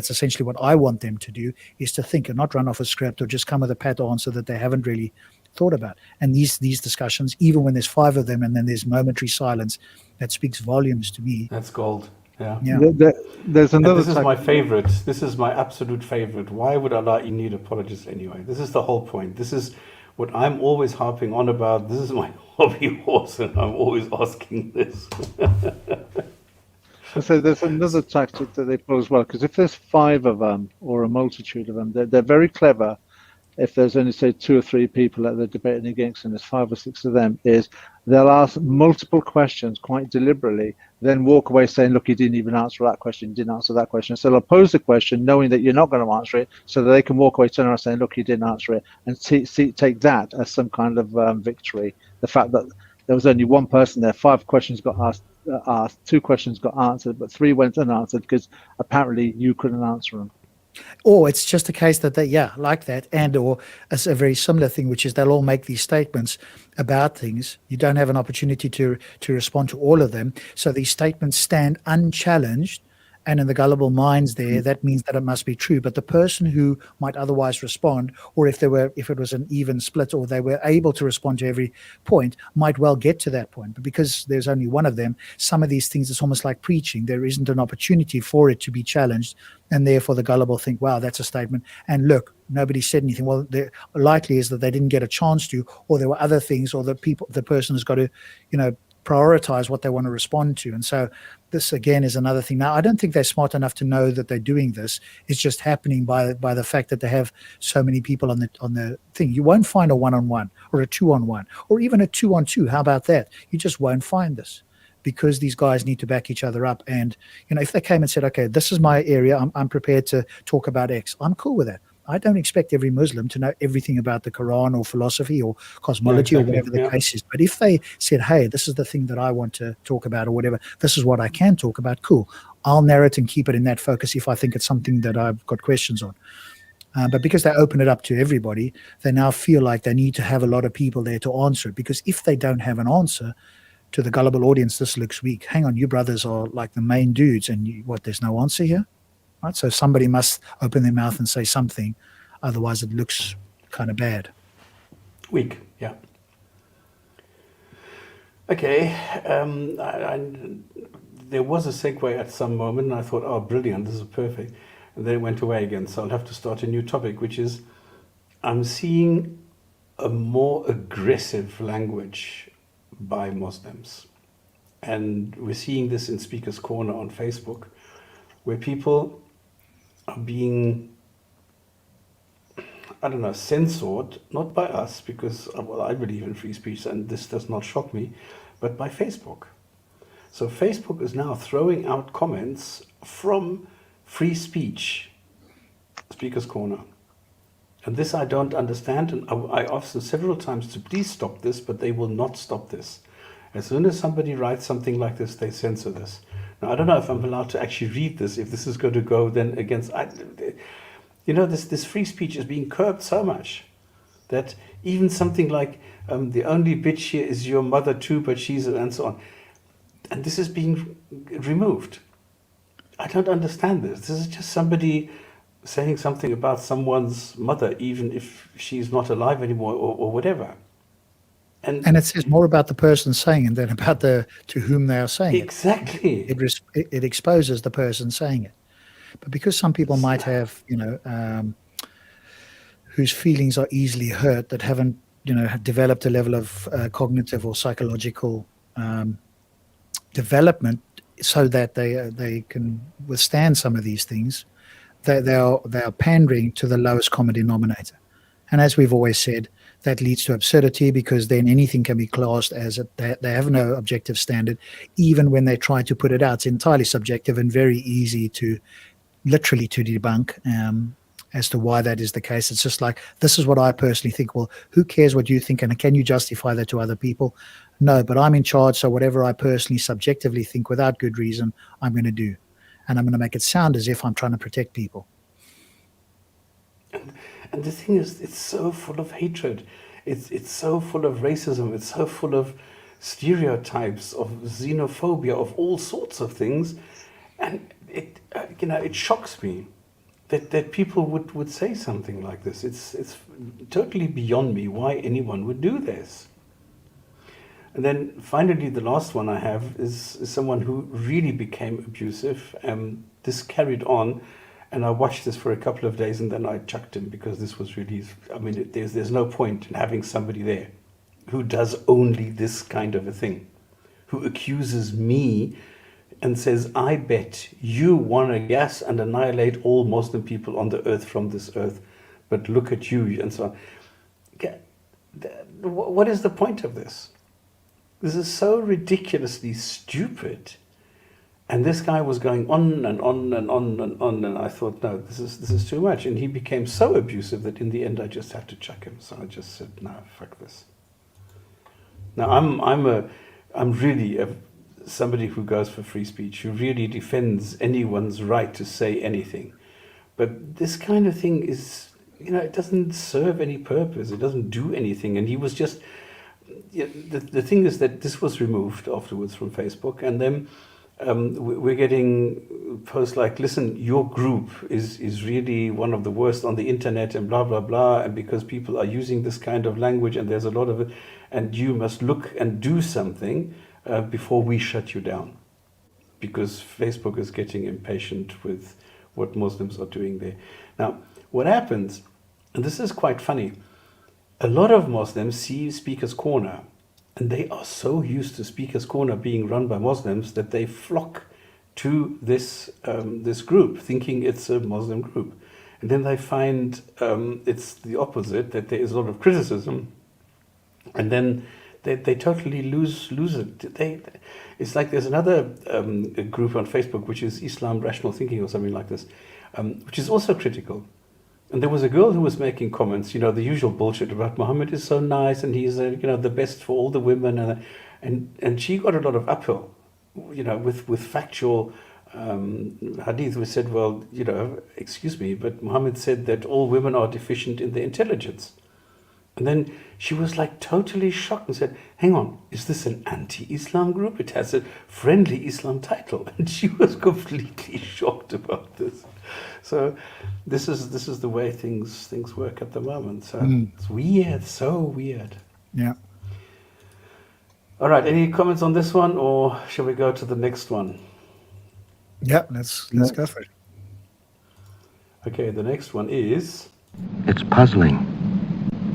essentially what I want them to do, is to think and not run off a script or just come with a pat answer that they haven't really thought about. And these discussions, even when there's 5 of them and then there's momentary silence, that speaks volumes to me. That's gold. Yeah. There's another. This is my favorite. This is my absolute favorite. Why would Allah need apologists anyway? This is the whole point. This is what I'm always harping on about. This is my hobby horse, and I'm always asking this. So there's another tactic that they pull as well, because if there's 5 of them or a multitude of them, they're very clever if there's only say 2 or 3 people that they're debating against and there's 5 or 6 of them, is they'll ask multiple questions quite deliberately, then walk away saying, look, you didn't even answer that question, you didn't answer that question. So they'll pose the question knowing that you're not going to answer it, so that they can walk away, turn around saying, look, you didn't answer it, and take that as some kind of victory. The fact that there was only one person there, 5 questions got asked, 2 questions got answered, but 3 went unanswered because apparently you couldn't answer them. Or it's just a case that they, like that, and or it's a very similar thing, which is they'll all make these statements about things. You don't have an opportunity to respond to all of them. So these statements stand unchallenged, and in the gullible minds there, that means that it must be true. But the person who might otherwise respond, or if it was an even split, or they were able to respond to every point, might well get to that point. But because there's only one of them, some of these things, it's almost like preaching. There isn't an opportunity for it to be challenged, and therefore the gullible think, wow, that's a statement. And look, nobody said anything. Well, the likely is that they didn't get a chance to, or there were other things, or the person has got to, prioritize what they want to respond to. And so this again is another thing. Now, I don't think they're smart enough to know that they're doing this. It's just happening by the fact that they have so many people on the thing. You won't find a 1-on-1 or a 2-on-1 or even a 2-on-2. How about that? You just won't find this, because these guys need to back each other up. And if they came and said, okay, this is my area, I'm prepared to talk about X, I'm cool with that. I don't expect every Muslim to know everything about the Quran or philosophy or cosmology or whatever the case is. But if they said, hey, this is the thing that I want to talk about or whatever, this is what I can talk about, cool. I'll narrow it and keep it in that focus if I think it's something that I've got questions on. But because they open it up to everybody, they now feel like they need to have a lot of people there to answer it. Because if they don't have an answer to the gullible audience, this looks weak. Hang on, you brothers are like the main dudes, and there's no answer here? Right, so somebody must open their mouth and say something, otherwise it looks kind of bad. Weak, yeah. Okay, there was a segue at some moment, and I thought, oh, brilliant, this is perfect. And then it went away again, so I'll have to start a new topic, which is I'm seeing a more aggressive language by Muslims. And we're seeing this in Speaker's Corner on Facebook, where people are being, censored, not by us, because, I believe in free speech and this does not shock me, but by Facebook. So Facebook is now throwing out comments from free speech, Speaker's Corner. And this I don't understand, and I asked them several times to please stop this, but they will not stop this. As soon as somebody writes something like this, they censor this. Now, I don't know if I'm allowed to actually read this, if this is going to go then against... this free speech is being curbed so much that even something like the only bitch here is your mother too, but she's... and so on. And this is being removed. I don't understand this. This is just somebody saying something about someone's mother, even if she's not alive anymore or whatever. And it says more about the person saying it than about to whom they are saying it. Exactly. It exposes the person saying it. But because some people might have, whose feelings are easily hurt, that haven't, developed a level of cognitive or psychological development so that they can withstand some of these things, they are pandering to the lowest common denominator. And as we've always said, that leads to absurdity, because then anything can be classed as they have no objective standard. Even when they try to put it out, it's entirely subjective and very easy to literally to debunk as to why that is the case. It's just like, this is what I personally think. Well, who cares what you think, and can you justify that to other people? No, but I'm in charge, so whatever I personally subjectively think without good reason, I'm going to do. And I'm going to make it sound as if I'm trying to protect people. And the thing is, it's so full of hatred. It's so full of racism. It's so full of stereotypes, of xenophobia, of all sorts of things. And it shocks me that people would say something like this. It's totally beyond me why anyone would do this. And then finally, the last one I have is someone who really became abusive. This carried on. And I watched this for a couple of days, and then I chucked him, because this was really, there's no point in having somebody there who does only this kind of a thing, who accuses me and says, I bet you want to gas and annihilate all Muslim people on the earth from this earth but look at you, and so on. What is the point of this? This is so ridiculously stupid. And this guy was going on and on and on and on, and I thought, no, this is too much. And he became so abusive that in the end I just had to chuck him. So I just said, no, fuck this. Now I'm really somebody who goes for free speech, who really defends anyone's right to say anything. But this kind of thing is, it doesn't serve any purpose. It doesn't do anything. And he was just, the thing is that this was removed afterwards from Facebook, and then we're getting posts like, listen, your group is really one of the worst on the internet and blah, blah, blah. And because people are using this kind of language and there's a lot of it, and you must look and do something before we shut you down. Because Facebook is getting impatient with what Muslims are doing there. Now, what happens, and this is quite funny, a lot of Muslims see Speaker's Corner, and they are so used to Speaker's Corner being run by Muslims that they flock to this group, thinking it's a Muslim group. And then they find it's the opposite, that there is a lot of criticism, and then they totally lose it. It's like there's another group on Facebook, which is Islam Rational Thinking or something like this, which is also critical. And there was a girl who was making comments, the usual bullshit about Muhammad is so nice and he's, the best for all the women. And she got a lot of uphill, with factual hadith. We said, well, excuse me, but Muhammad said that all women are deficient in their intelligence. And then she was like totally shocked and said, hang on, is this an anti-Islam group? It has a friendly Islam title. And she was completely shocked about this. So this is the way things work at the moment. So It's weird, so weird. Yeah. All right, any comments on this one, or shall we go to the next one? Yeah, let's go for it. Okay, the next one is... It's puzzling.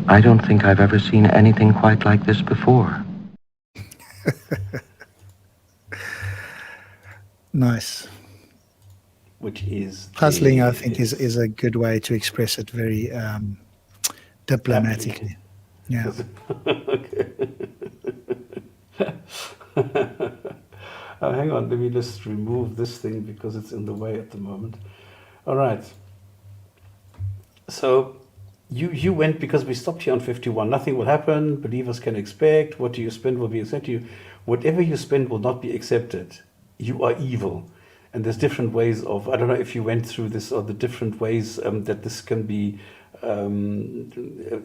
I don't think I've ever seen anything quite like this before. Nice. Which is... Puzzling, I think, is a good way to express it very diplomatically. Yeah. Okay. Hang on, let me just remove this thing because it's in the way at the moment. All right. So you went, because we stopped here on 51. Nothing will happen. Believers can expect. What do you spend will be accepted. You, whatever you spend will not be accepted. You are evil. And there's different ways of, I don't know if you went through this, or the different ways that this can be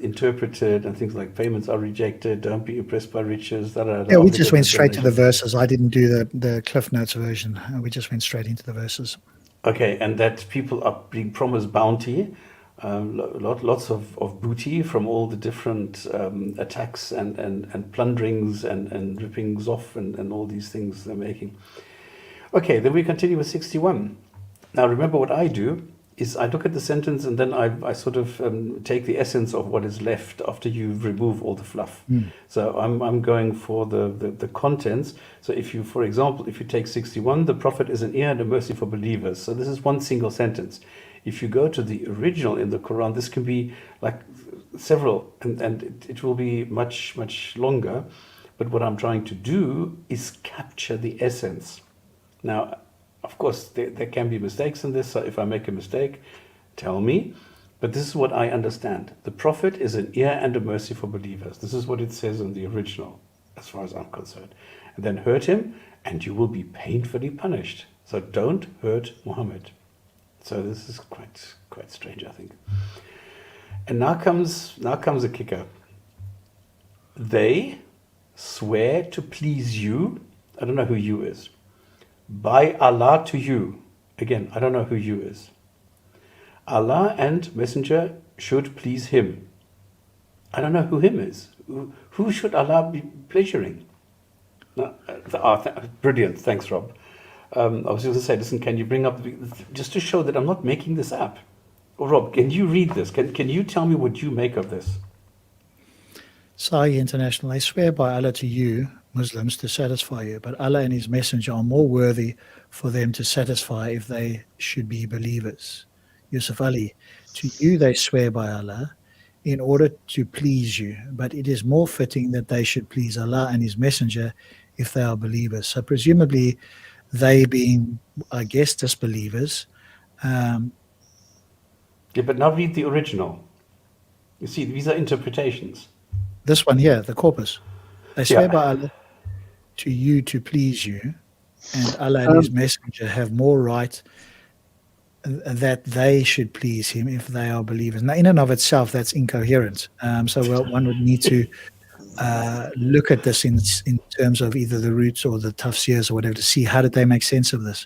interpreted, and things like payments are rejected, don't be impressed by riches. Yeah, we just went straight to the verses. I didn't do the Cliff Notes version. We just went straight into the verses. Okay, and that people are being promised bounty, lots of booty from all the different attacks and plunderings and rippings off and all these things they're making. Okay, then we continue with 61. Now remember, what I do is I look at the sentence and then I sort of take the essence of what is left after you remove all the fluff. So I'm going for the contents. So if you, for example, if you take 61, the Prophet is an ear and a mercy for believers. So this is one single sentence. If you go to the original in the Quran, this can be like several, and it will be much, much longer. But what I'm trying to do is capture the essence. Now, of course, there can be mistakes in this, so if I make a mistake, tell me. But this is what I understand. The Prophet is an ear and a mercy for believers. This is what it says in the original, as far as I'm concerned. And then hurt him, and you will be painfully punished. So don't hurt Muhammad. So this is quite strange, I think. And now comes a kicker. They swear to please you. I don't know who you is. By Allah to you. Again, I don't know who you is. Allah and Messenger should please him. I don't know who him is. Who should Allah be pleasuring? No, brilliant. Thanks, Rob. I was just going to say, listen, can you bring up, just to show that I'm not making this up. Oh, Rob, can you read this? Can you tell me what you make of this? Sahi International, I swear by Allah to you, Muslims, to satisfy you, but Allah and his messenger are more worthy for them to satisfy if they should be believers. Yusuf Ali, to you they swear by Allah in order to please you, but it is more fitting that they should please Allah and His Messenger if they are believers. So presumably they being, I guess, disbelievers. Yeah, but now read the original. You see, these are interpretations. This one here, the corpus. They swear Yeah. by Allah to you to please you, and Allah and His Messenger have more right that they should please Him if they are believers. Now, in and of itself, that's incoherent. So one would need to look at this in terms of either the roots or the tafsirs or whatever to see how did they make sense of this.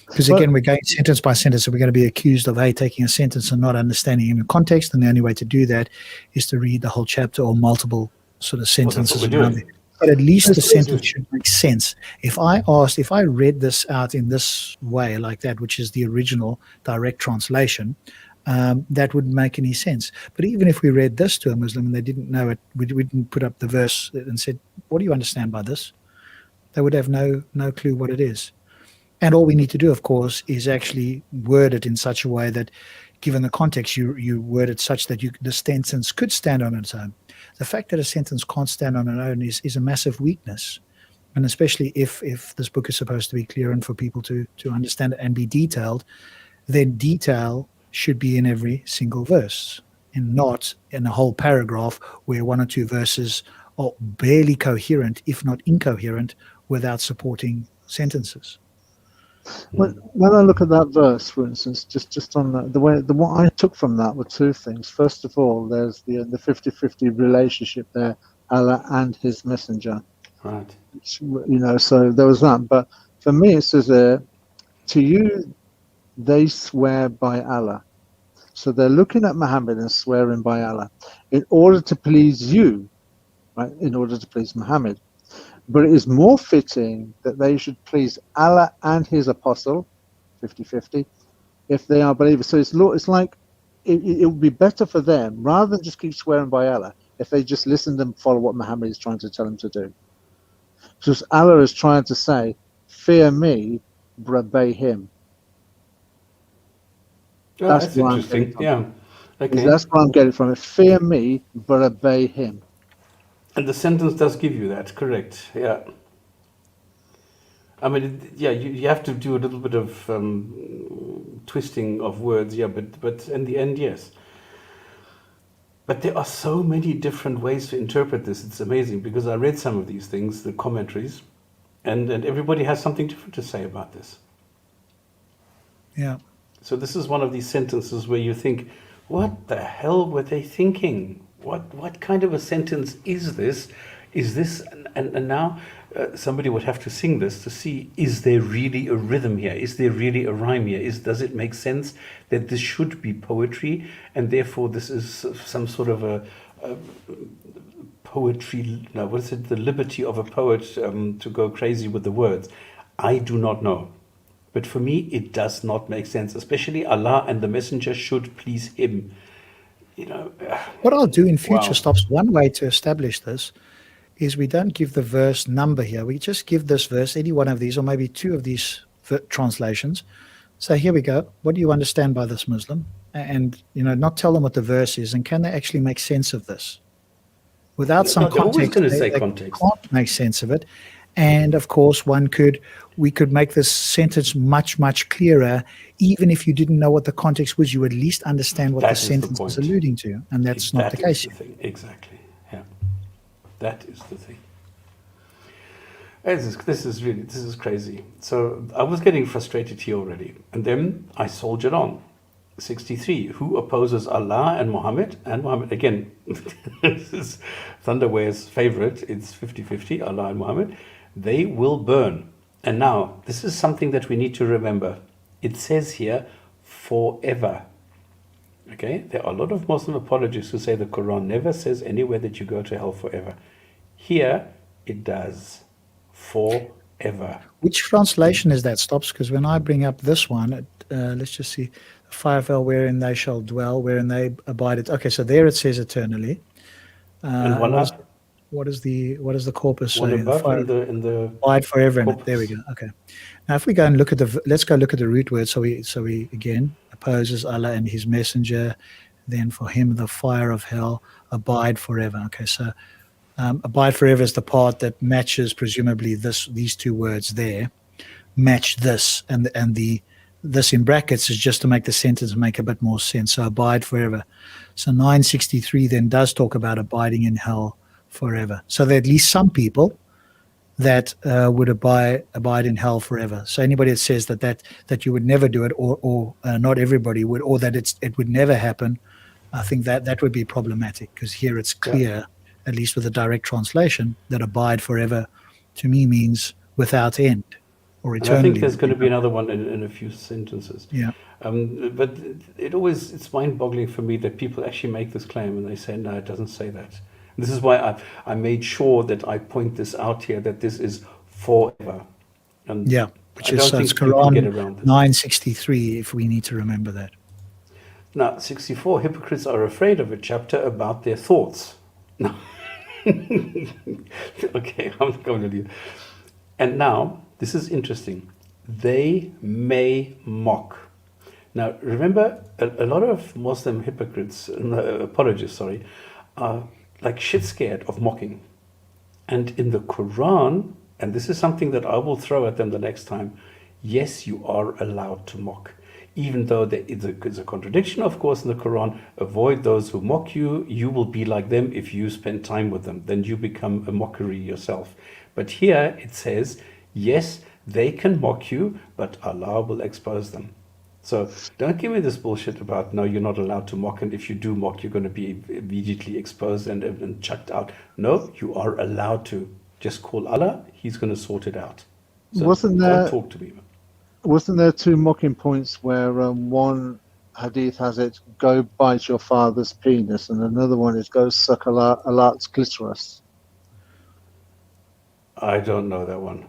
Because again, we're going sentence by sentence, so we're going to be accused of taking a sentence and not understanding it in context, and the only way to do that is to read the whole chapter or multiple sort of sentences around it. But at least the sentence should make sense. If I read this out in this way like that, which is the original direct translation, that wouldn't make any sense. But even if we read this to a Muslim and they didn't know it, we didn't put up the verse and said, what do you understand by this? They would have no clue what it is. And all we need to do, of course, is actually word it in such a way that, given the context, you word it such that the sentence could stand on its own. The fact that a sentence can't stand on its own is a massive weakness. And especially if this book is supposed to be clear and for people to understand it and be detailed, then detail should be in every single verse and not in a whole paragraph where one or two verses are barely coherent, if not incoherent, without supporting sentences. When I look at that verse, for instance, just on that, what I took from that were two things. First of all, there's the 50-50 relationship there, Allah and His Messenger. Right. So there was that. But for me, it says to you, they swear by Allah. So they're looking at Muhammad and swearing by Allah in order to please you, right? In order to please Muhammad. But it is more fitting that they should please Allah and His Apostle, 50-50, if they are believers. So it's like it would be better for them, rather than just keep swearing by Allah, if they just listened and follow what Muhammad is trying to tell them to do. Because Allah is trying to say, fear me, but obey Him. Oh, that's interesting. Yeah. Okay. That's where I'm getting from it. Fear me, but obey Him. And the sentence does give you that, correct? Yeah. I mean, you have to do a little bit of twisting of words, but in the end, yes. But there are so many different ways to interpret this. It's amazing, because I read some of these things, the commentaries, and everybody has something different to say about this. Yeah. So this is one of these sentences where you think, what the hell were they thinking? What kind of a sentence is this? Is this, and now somebody would have to sing this to see, is there really a rhythm here? Is there really a rhyme here? Does it make sense that this should be poetry, and therefore this is some sort of a poetry, no, what is it, the liberty of a poet to go crazy with the words? I do not know. But for me, it does not make sense, especially Allah and the Messenger should please Him. What I'll do in future stops, one way to establish this is we don't give the verse number here. We just give this verse, any one of these, or maybe two of these translations. So here we go. What do you understand by this, Muslim? And, not tell them what the verse is, and can they actually make sense of this? Without some context, they can't make sense of it. And of course, we could make this sentence much, much clearer. Even if you didn't know what the context was, you at least understand what the sentence is alluding to. And that's not the case. Exactly. Yeah. That is the thing. This is crazy. So I was getting frustrated here already. And then I soldiered on. 63. Who opposes Allah and Muhammad? And Muhammad, again, this is Thunderware's favorite. It's 50-50, Allah and Muhammad. They will burn. And now, this is something that we need to remember. It says here, forever. Okay? There are a lot of Muslim apologists who say the Quran never says anywhere that you go to hell forever. Here, it does. Forever. Which translation is that, Stops? Because when I bring up this one, let's just see. Fire fell wherein they shall dwell, wherein they abided. Okay, so there it says eternally. And one up? what does the corpus One say? above in the Abide forever in it. corpus. There we go. Okay. Now, if we go and look at let's go look at the root word. So we again opposes Allah and His Messenger. Then for him the fire of hell, abide forever. Okay, so abide forever is the part that matches presumably these two words there. Match this, and this in brackets is just to make the sentence make a bit more sense. So abide forever. So 963 then does talk about abiding in hell forever. So there are at least some people that would abide in hell forever. So anybody that says that you would never do it, or not everybody would, or that it would never happen, I think that would be problematic, because here it's clear, at least with the direct translation, that abide forever to me means without end or eternally. And I think there's going to be another one in a few sentences. Yeah. But it's mind-boggling for me that people actually make this claim and they say, no, it doesn't say that. This is why I made sure that I point this out here, that this is forever. And which is so it's Quran 963, if we need to remember that. Now, 64, hypocrites are afraid of a chapter about their thoughts. No. Okay, I'm not going to leave. And now, this is interesting. They may mock. Now, remember, a lot of Muslim hypocrites, apologists, are like shit scared of mocking. And in the Quran, and this is something that I will throw at them the next time, yes, you are allowed to mock. Even though there is a contradiction, of course, in the Quran, avoid those who mock you. You will be like them if you spend time with them. Then you become a mockery yourself. But here it says, yes, they can mock you, but Allah will expose them. So don't give me this bullshit about, no, you're not allowed to mock, and if you do mock, you're going to be immediately exposed and chucked out. No, you are allowed to. Just call Allah, He's going to sort it out. So don't talk to me. Wasn't there two mocking points where one hadith has it, go bite your father's penis, and another one is go suck Allah's clitoris? I don't know that one.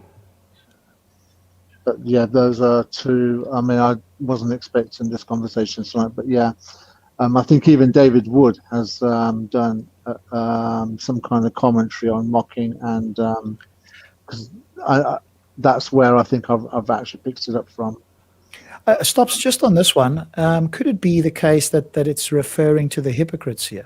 But yeah, those are two. I mean, I wasn't expecting this conversation tonight, but yeah, I think even David Wood has done some kind of commentary on mocking, and because that's where I think I've actually picked it up from. Stops just on this one. Could it be the case that it's referring to the hypocrites here?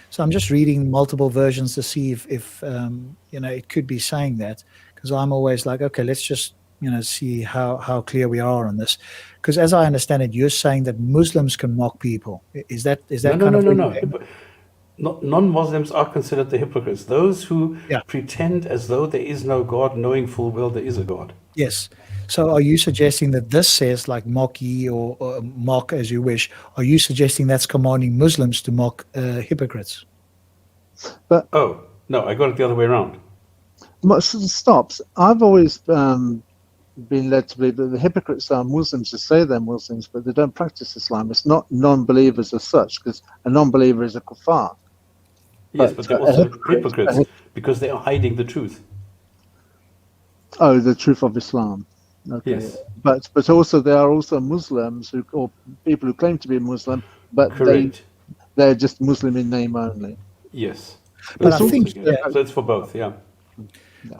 So I'm just reading multiple versions to see if it could be saying that, because I'm always like, okay, let's just see how clear we are on this. Because as I understand it, you're saying that Muslims can mock people. Is that No. Non-Muslims are considered the hypocrites. Those who pretend as though there is no God, knowing full well there is a God. Yes. So are you suggesting that this says like mock ye or mock as you wish? Are you suggesting that's commanding Muslims to mock hypocrites? But no, I got it the other way around. Stops. I've always been led to believe that the hypocrites are Muslims who say they're Muslims, but they don't practice Islam. It's not non-believers as such, because a non-believer is a kuffar. Yes, but they're also hypocrites because they are hiding the truth. Oh, the truth of Islam. Okay. Yes. But also there are also Muslims or people who claim to be Muslim, but they're just Muslim in name only. Yes. But I think so it's for both, yeah.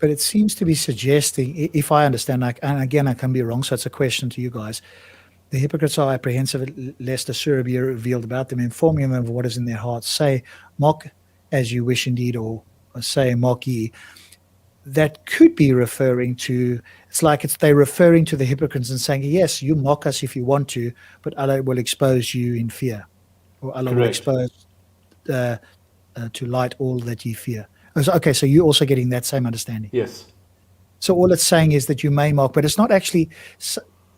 But it seems to be suggesting, if I understand, and again I can be wrong, so it's a question to you guys. The hypocrites are apprehensive lest a surah be revealed about them, informing them of what is in their hearts. Say, mock as you wish indeed, or say, mock ye. That could be referring to, they're referring to the hypocrites and saying, yes, you mock us if you want to, but Allah will expose you in fear, or Allah will expose to light all that ye fear. Okay, so you're also getting that same understanding. Yes. So all it's saying is that you may mock, but it's not actually,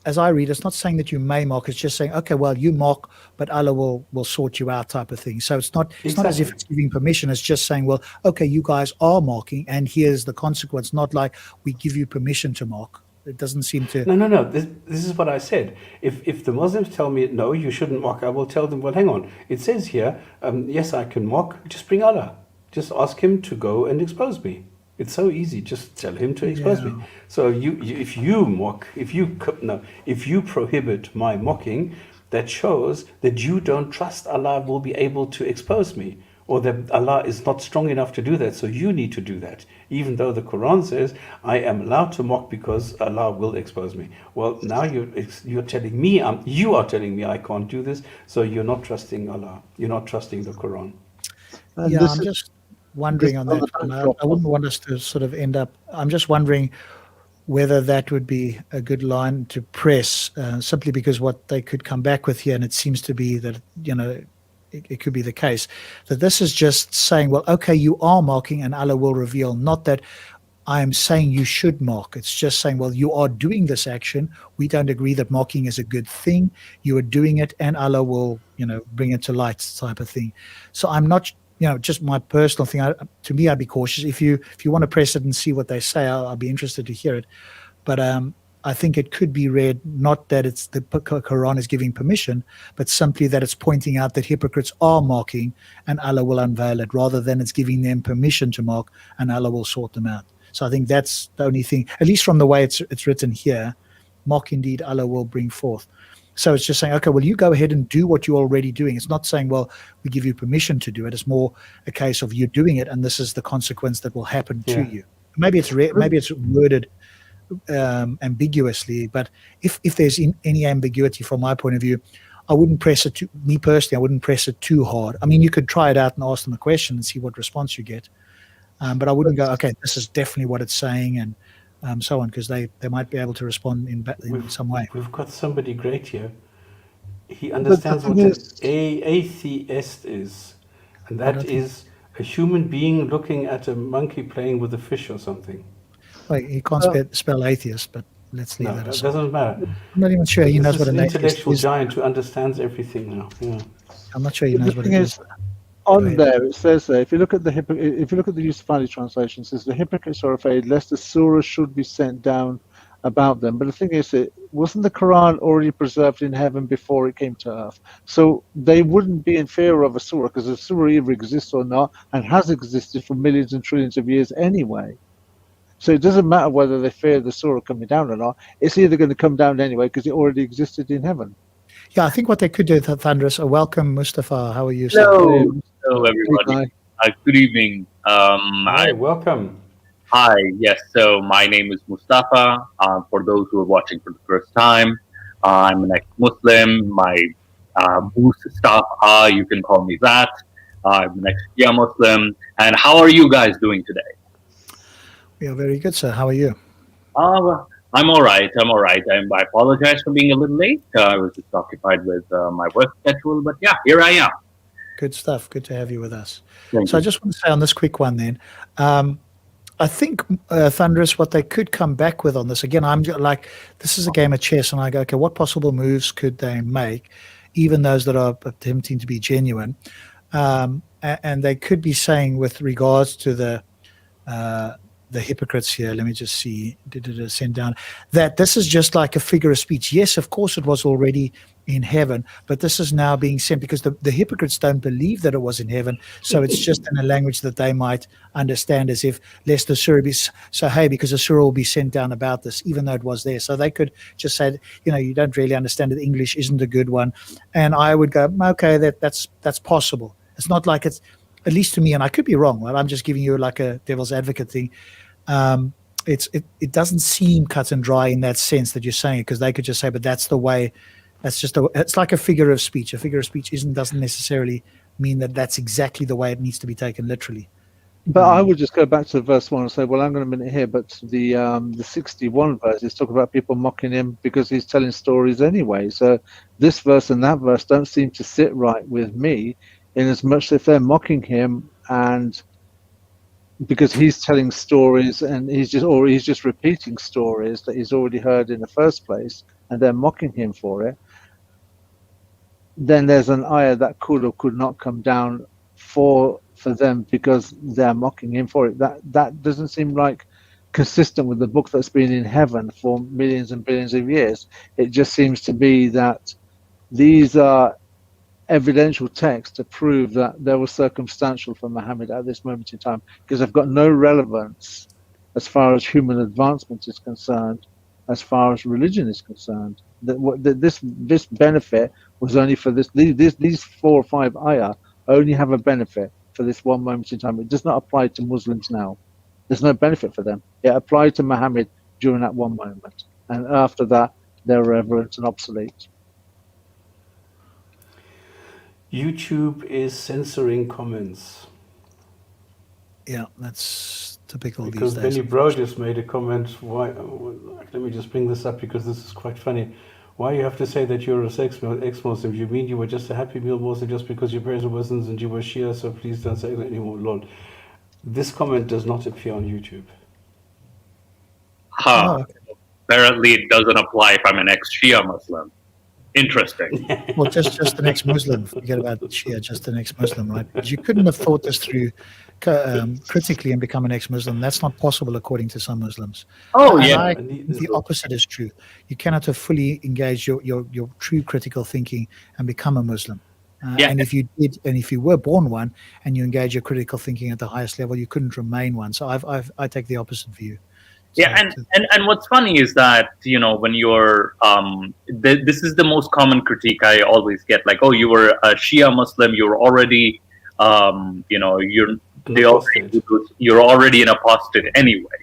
as I read, it's not saying that you may mock. It's just saying, okay, well, you mock, but Allah will sort you out, type of thing. So it's not as if it's giving permission. It's just saying, well, okay, you guys are mocking, and here's the consequence. Not like we give you permission to mock. It doesn't seem to. No. This is what I said. If the Muslims tell me no, you shouldn't mock, I will tell them, well, hang on. It says here, yes, I can mock. Just bring Allah. Just ask Him to go and expose me. It's so easy. Just tell Him to expose me. So if you mock, if you prohibit my mocking, that shows that you don't trust Allah will be able to expose me. or that Allah is not strong enough to do that, so you need to do that. Even though the Quran says, I am allowed to mock because Allah will expose me. Well, now you're telling me, you are telling me I can't do this, so you're not trusting Allah. You're not trusting the Quran. And Yeah, this I'm is just wondering on on that the one. backdrop I of wouldn't want us to sort of end up. I'm just wondering whether that would be a good line to press, simply because what they could come back with here, and it seems to be that, it could be the case, that this is just saying, well, okay, you are mocking and Allah will reveal, not that I am saying you should mock. It's just saying, well, you are doing this action. We don't agree that mocking is a good thing. You are doing it and Allah will, bring it to light, type of thing. So I'm not, just my personal thing. To me, I'd be cautious. If you want to press it and see what they say, I'll be interested to hear it. But I think it could be read not that it's the Quran is giving permission, but simply that it's pointing out that hypocrites are mocking and Allah will unveil it, rather than it's giving them permission to mock and Allah will sort them out. So I think that's the only thing, at least from the way it's written here. Mock indeed, Allah will bring forth. So it's just saying, okay, well, you go ahead and do what you're already doing. It's not saying, well, we give you permission to do it. It's more a case of you doing it, and this is the consequence that will happen to you. Maybe it's worded ambiguously, but if there's any ambiguity from my point of view, I wouldn't press it me personally, I wouldn't press it too hard. I mean, you could try it out and ask them a question and see what response you get. But I wouldn't go, okay, this is definitely what it's saying, and so on, because they might be able to respond in some way. We've got somebody great here. He understands what an atheist is, and that is a human being looking at a monkey playing with a fish or something. Well, he can't spell atheist, but let's leave that aside. It doesn't matter. I'm not even sure he knows what an atheist is. An intellectual giant who understands everything now. Yeah. I'm not sure he knows what it is. On there, it says there, if you look at the Yusufali translation, it says the hypocrites are afraid lest the surah should be sent down about them. But the thing is, wasn't the Quran already preserved in heaven before it came to earth? So they wouldn't be in fear of a surah, because the surah either exists or not, and has existed for millions and trillions of years anyway. So it doesn't matter whether they fear the surah coming down or not. It's either going to come down anyway because it already existed in heaven. Yeah, I think what they could do, Thunderous. Welcome, Mustafa. How are you? Hello, everybody. Good evening. Hi, welcome. Hi, yes. So my name is Mustafa. For those who are watching for the first time, I'm an ex-Muslim. My boost staff, you can call me that. I'm an ex-Shia Muslim. And how are you guys doing today? We are very good, sir. How are you? I'm all right. I apologize for being a little late. I was just occupied with my work schedule, but yeah, here I am. Good stuff. Good to have you with us. Thank you. I just want to say on this quick one then, I think, Thunderous, what they could come back with on this, again, I'm like, this is a game of chess, and I go, okay, what possible moves could they make, even those that are attempting to be genuine? And they could be saying with regards to the hypocrites here, let me just see, did it send down, that this is just like a figure of speech. Yes, of course it was already in heaven, but this is now being sent because the hypocrites don't believe that it was in heaven, so it's just in a language that they might understand, as if lest the surah be so, hey, because the surah will be sent down about this, even though it was there. So they could just say, you don't really understand it, English isn't a good one. And I would go, okay, that's possible. It's not like it's, at least to me, and I could be wrong, right? I'm just giving you like a devil's advocate thing. It doesn't seem cut and dry in that sense that you're saying it, because they could just say, but that's the way. It's like a figure of speech. A figure of speech doesn't necessarily mean that that's exactly the way it needs to be taken literally. But I would just go back to verse 1 and say, well, hang on a minute here, but the 61 verse is talking about people mocking him because he's telling stories anyway. So this verse and that verse don't seem to sit right with me, in as much as if they're mocking him and because he's telling stories and he's just repeating stories that he's already heard in the first place, and they're mocking him for it, then there's an ayah that could or could not come down for them because they're mocking him for it. That doesn't seem like consistent with the book that's been in heaven for millions and billions of years. It just seems to be that these are evidential text to prove that there was circumstantial for Muhammad at this moment in time, because they've got no relevance as far as human advancement is concerned, as far as religion is concerned. This benefit was only for these 4 or 5 ayah only have a benefit for this one moment in time. It does not apply to Muslims now. There's no benefit for them. It applied to Muhammad during that one moment, and after that, they're irrelevant and obsolete. YouTube is censoring comments. Yeah, that's typical Because these days. Benny Bro just made a comment. Why? Let me just bring this up because this is quite funny. Why you have to say that you're a ex-Muslim? You mean you were just a Happy Meal Muslim just because your parents were Muslims and you were Shia? So please don't say that anymore, Lord. This comment does not appear on YouTube. Huh. Oh, okay. Apparently, it doesn't apply if I'm an ex-Shia Muslim. Interesting. Well, just the next Muslim. Forget about Shia, just the next Muslim, right? But you couldn't have thought this through critically and become an ex-Muslim. That's not possible according to some Muslims. Oh, And yeah. I think the opposite is true. You cannot have fully engaged your true critical thinking and become a Muslim. Yeah. And if you did, and if you were born one, and you engage your critical thinking at the highest level, you couldn't remain one. So I take the opposite view. Yeah, and what's funny is that, you know, when you're this is the most common critique I always get, like, oh, you were a Shia Muslim, you're already you know, you're already an apostate anyway.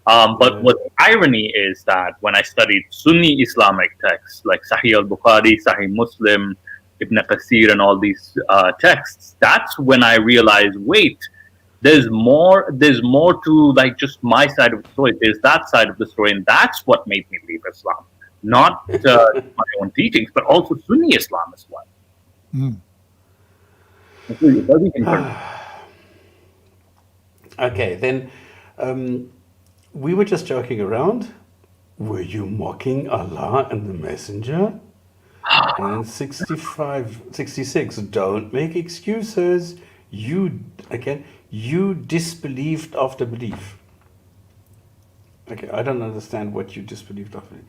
But what the irony is that when I studied Sunni Islamic texts like Sahih al-Bukhari, Sahih Muslim, Ibn Qasir, and all these texts, that's when I realized, wait, there's more to like just my side of the story. There's that side of the story, and that's what made me leave Islam. Not my own teachings, but also Sunni Islam as well. Mm. Okay, then we were just joking around. Were you mocking Allah and the Messenger? And 66, don't make excuses. You disbelieved after belief. Okay, I don't understand what you disbelieved after belief.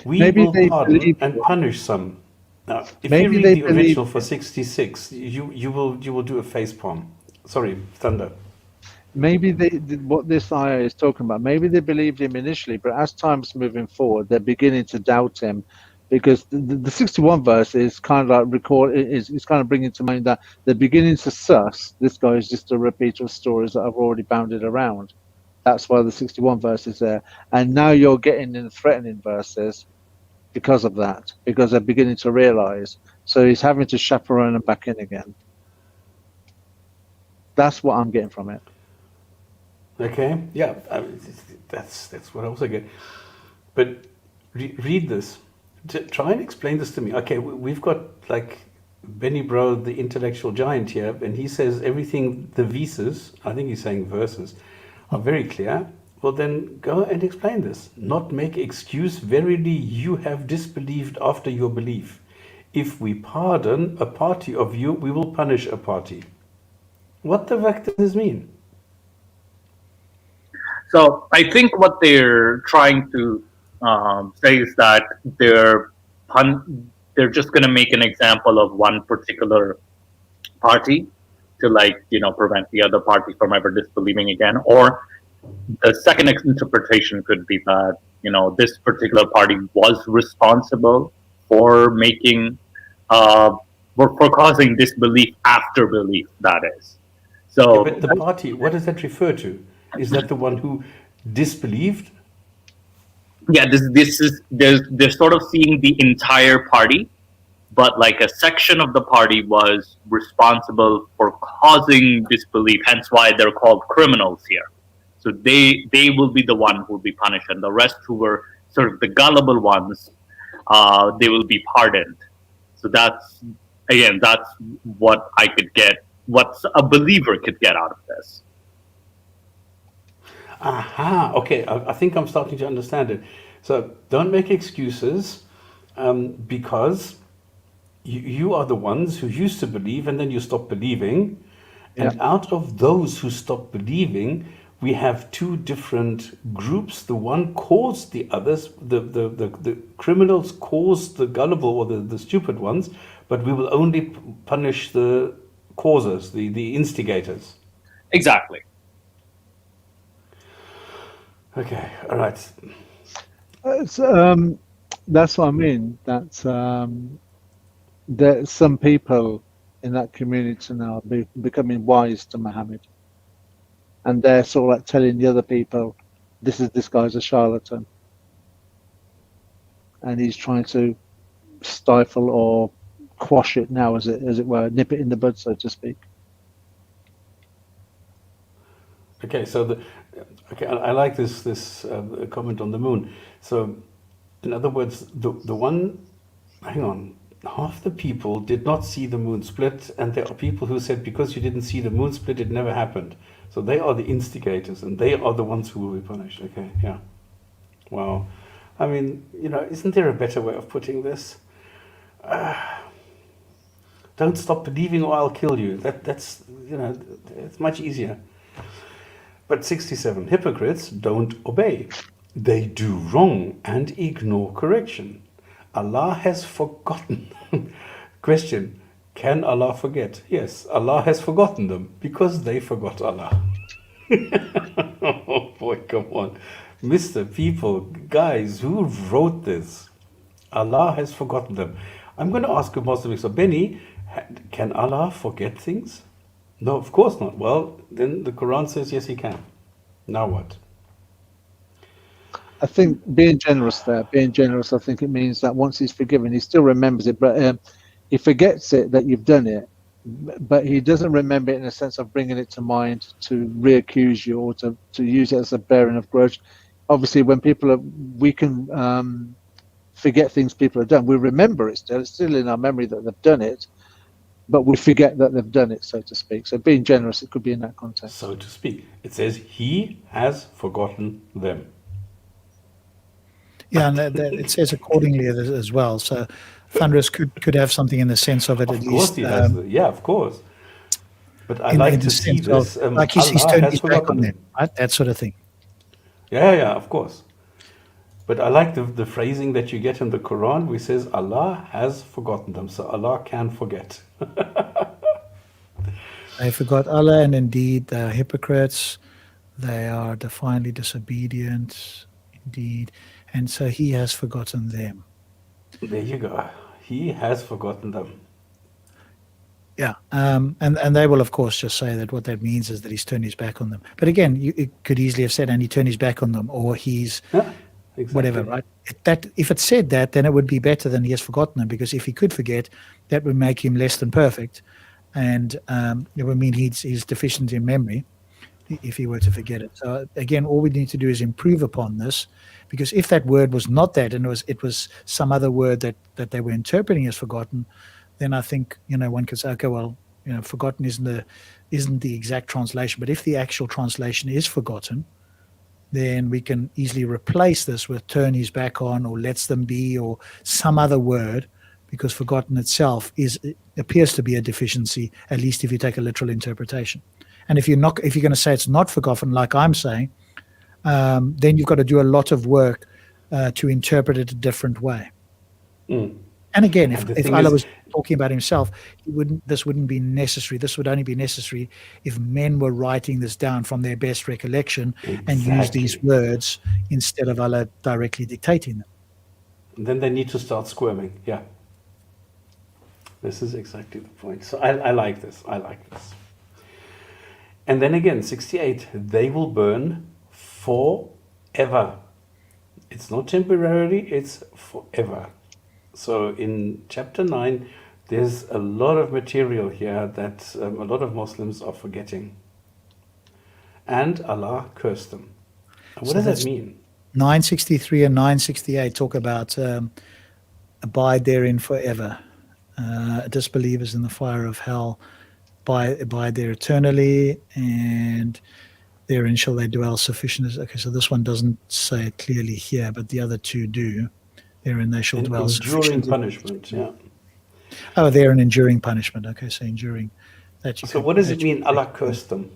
We Maybe will they pardon believe- and punish some. Now, if Maybe you they read the believe- original for 66, you will do a facepalm. Sorry, Thunder. Maybe what this ayah is talking about, maybe they believed him initially, but as time's moving forward, they're beginning to doubt him, because the 61 verse is kind of like is kind of bringing to mind that they're beginning to suss this guy is just a repeater of stories that have already bounded around. That's why the 61 verse is there, and now you're getting in threatening verses because of that, because they're beginning to realize. So he's having to chaperone them back in again. That's what I'm getting from it. Okay, yeah, that's what I also get. But read this. Try and explain this to me. Okay, we've got like Benny Bro, the intellectual giant here, and he says everything, the verses, I think he's saying verses, are very clear. Well, then go and explain this. Not make excuse. Verily, you have disbelieved after your belief. If we pardon a party of you, we will punish a party. What the fuck does this mean? So I think what they're trying to say is that they're just going to make an example of one particular party to, like, you know, prevent the other party from ever disbelieving again. Or the second interpretation could be that, you know, this particular party was responsible for making for causing disbelief after belief. That is. So, Yeah, but the party, what does that refer to? Is that the one who disbelieved? yeah, this is they're sort of seeing the entire party, but like a section of the party was responsible for causing disbelief. Hence, why they're called criminals here. So they will be the one who will be punished, and the rest who were sort of the gullible ones, they will be pardoned. So that's what I could get. What a believer could get out of this. Aha, okay, I think I'm starting to understand it. So don't make excuses, because you are the ones who used to believe and then you stopped believing. And out of those who stopped believing, we have two different groups. The one caused the others, the criminals caused the gullible or the stupid ones, but we will only punish the causers, the instigators. Exactly. Okay, all right. That's what I mean. That some people in that community now becoming wise to Muhammad, and they're sort of like telling the other people, this guy's a charlatan, and he's trying to stifle or quash it now, as it were, nip it in the bud, so to speak. Okay, so I like this comment on the moon. So, in other words, the one, hang on, half the people did not see the moon split, and there are people who said because you didn't see the moon split, it never happened. So they are the instigators, and they are the ones who will be punished. Okay, yeah. Wow. I mean, isn't there a better way of putting this? Don't stop believing or I'll kill you. That's it's much easier. But 67, hypocrites don't obey. They do wrong and ignore correction. Allah has forgotten. Question, can Allah forget? Yes, Allah has forgotten them because they forgot Allah. Oh boy, come on. Mr. People, guys, who wrote this? Allah has forgotten them. I'm going to ask a Muslim, so Benny, can Allah forget things? No, of course not. Well, then the Quran says yes, he can. Now what? I think being generous, I think it means that once he's forgiven, he still remembers it, but he forgets it that you've done it, but he doesn't remember it in a sense of bringing it to mind to reaccuse you or to use it as a bearing of grudge. Obviously, when we can forget things people have done. We remember it still. It's still in our memory that they've done it, but we forget that they've done it, so to speak. So being generous, it could be in that context. So to speak. It says he has forgotten them. Yeah, and it says accordingly as well. So Thunderous could have something in the sense of it at least. Of course he has. Yeah, of course. But I like to see this. Like he's turned his back on them, right? That sort of thing. Yeah, of course. But I like the phrasing that you get in the Quran, which says Allah has forgotten them. So Allah can forget. They forgot Allah, and indeed they are hypocrites. They are defiantly disobedient, indeed. And so he has forgotten them. There you go. He has forgotten them. Yeah, and they will, of course, just say that what that means is that he's turned his back on them. But again, it could easily have said, and he turned his back on them, or he's exactly. Whatever, right? If it said that, then it would be better than he has forgotten them, because if he could forget, that would make him less than perfect, and it would mean he's deficient in memory if he were to forget it. So again, all we need to do is improve upon this, because if that word was not that, and it was some other word that they were interpreting as forgotten, then I think one could say, okay, well, forgotten isn't the exact translation, but if the actual translation is forgotten, then we can easily replace this with turn his back on, or lets them be, or some other word, because forgotten itself appears to be a deficiency, at least if you take a literal interpretation. And if you're going to say it's not forgotten, like I'm saying, then you've got to do a lot of work to interpret it a different way. Mm. And again, if Allah was talking about himself, this wouldn't be necessary. This would only be necessary if men were writing this down from their best recollection and use these words instead of Allah directly dictating them. And then they need to start squirming. Yeah. This is exactly the point. So I like this. And then again, 68, they will burn forever. It's not temporarily, it's forever. So in chapter 9, there's a lot of material here that a lot of Muslims are forgetting. And Allah cursed them. And what does that mean? 963 and 968 talk about abide therein forever. Disbelievers in the fire of hell abide there eternally, and therein shall they dwell sufficient. Okay, so this one doesn't say it clearly here, but the other two do. Therein they shall dwell enduring punishment, yeah. Oh, they're an enduring punishment. Okay, so enduring. So what does it mean Allah cursed them?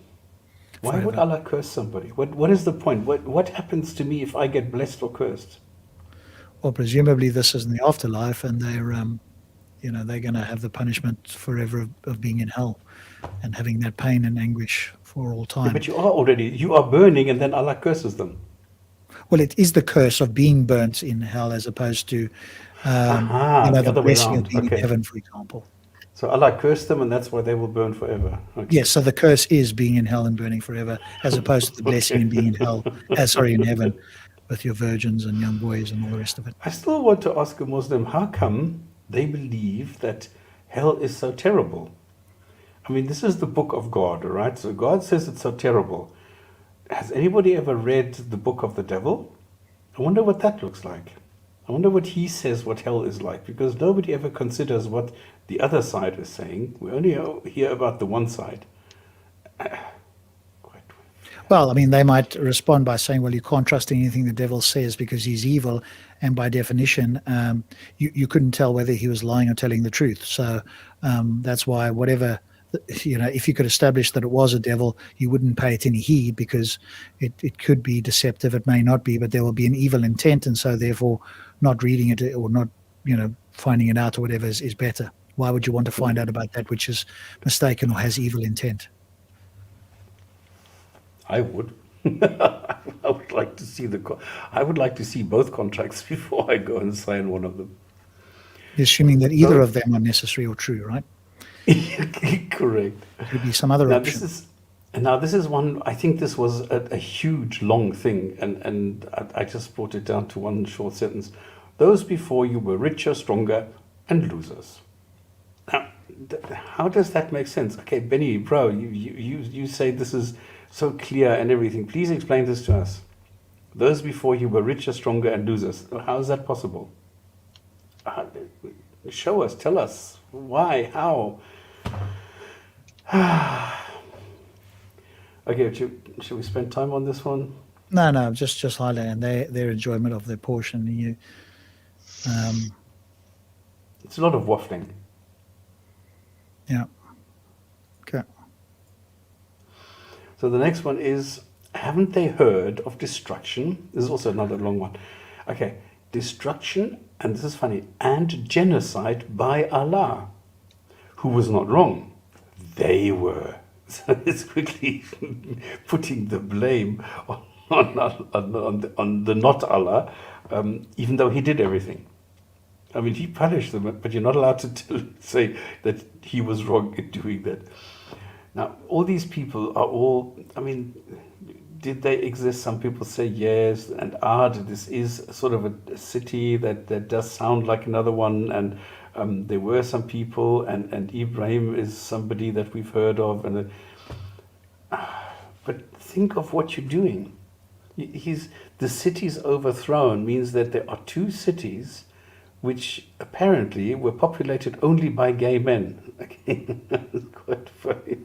Why would Allah curse somebody? What is the point? What happens to me if I get blessed or cursed? Well, presumably this is in the afterlife, and they're going to have the punishment forever of being in hell and having that pain and anguish for all time. Yeah, but you are burning, and then Allah curses them. Well, it is the curse of being burnt in hell as opposed to the blessing of being in heaven, for example. So Allah cursed them, and that's why they will burn forever. Okay. Yes, so the curse is being in hell and burning forever, as opposed to the blessing and being in hell, in heaven, with your virgins and young boys and all the rest of it. I still want to ask a Muslim, how come they believe that hell is so terrible? I mean, this is the book of God, right? So God says it's so terrible. Has anybody ever read the book of the devil? I wonder what that looks like. I wonder what he says what hell is like, because nobody ever considers what the other side is saying. We only hear about the one side. Well, I mean, they might respond by saying, well, you can't trust anything the devil says because he's evil. And by definition, you couldn't tell whether he was lying or telling the truth. So that's why whatever, if you could establish that it was a devil, you wouldn't pay it any heed, because it could be deceptive. It may not be, but there will be an evil intent. And so therefore not reading it or not, finding it out or whatever is better. Why would you want to find out about that which is mistaken or has evil intent? I would. I would like to see I would like to see both contracts before I go and sign one of them. Assuming that either of them are necessary or true, right? Correct. There could be some other option. This is one. I think this was a huge, long thing, and I just brought it down to one short sentence. Those before you were richer, stronger, and losers. Now, how does that make sense? Okay, Benny, bro, you say this is so clear and everything. Please explain this to us. Those before you were richer, stronger, and losers. How is that possible? Show us, tell us. Why? How? Okay, should we spend time on this one? No, just highlighting their enjoyment of their portion. It's a lot of waffling. Yeah. Okay. So the next one is, haven't they heard of destruction? This is also another long one. Okay, destruction, and this is funny, and genocide by Allah. Who was not wrong? They were. So it's quickly putting the blame on the not Allah, even though he did everything. I mean, he punished them, but you're not allowed to say that he was wrong in doing that. Now, all these people are all, I mean, did they exist? Some people say yes, and this is sort of a city that does sound like another one, and there were some people, and Ibrahim is somebody that we've heard of, but think of what you're doing. The city's overthrown means that there are two cities which apparently were populated only by gay men. Okay, that's quite funny.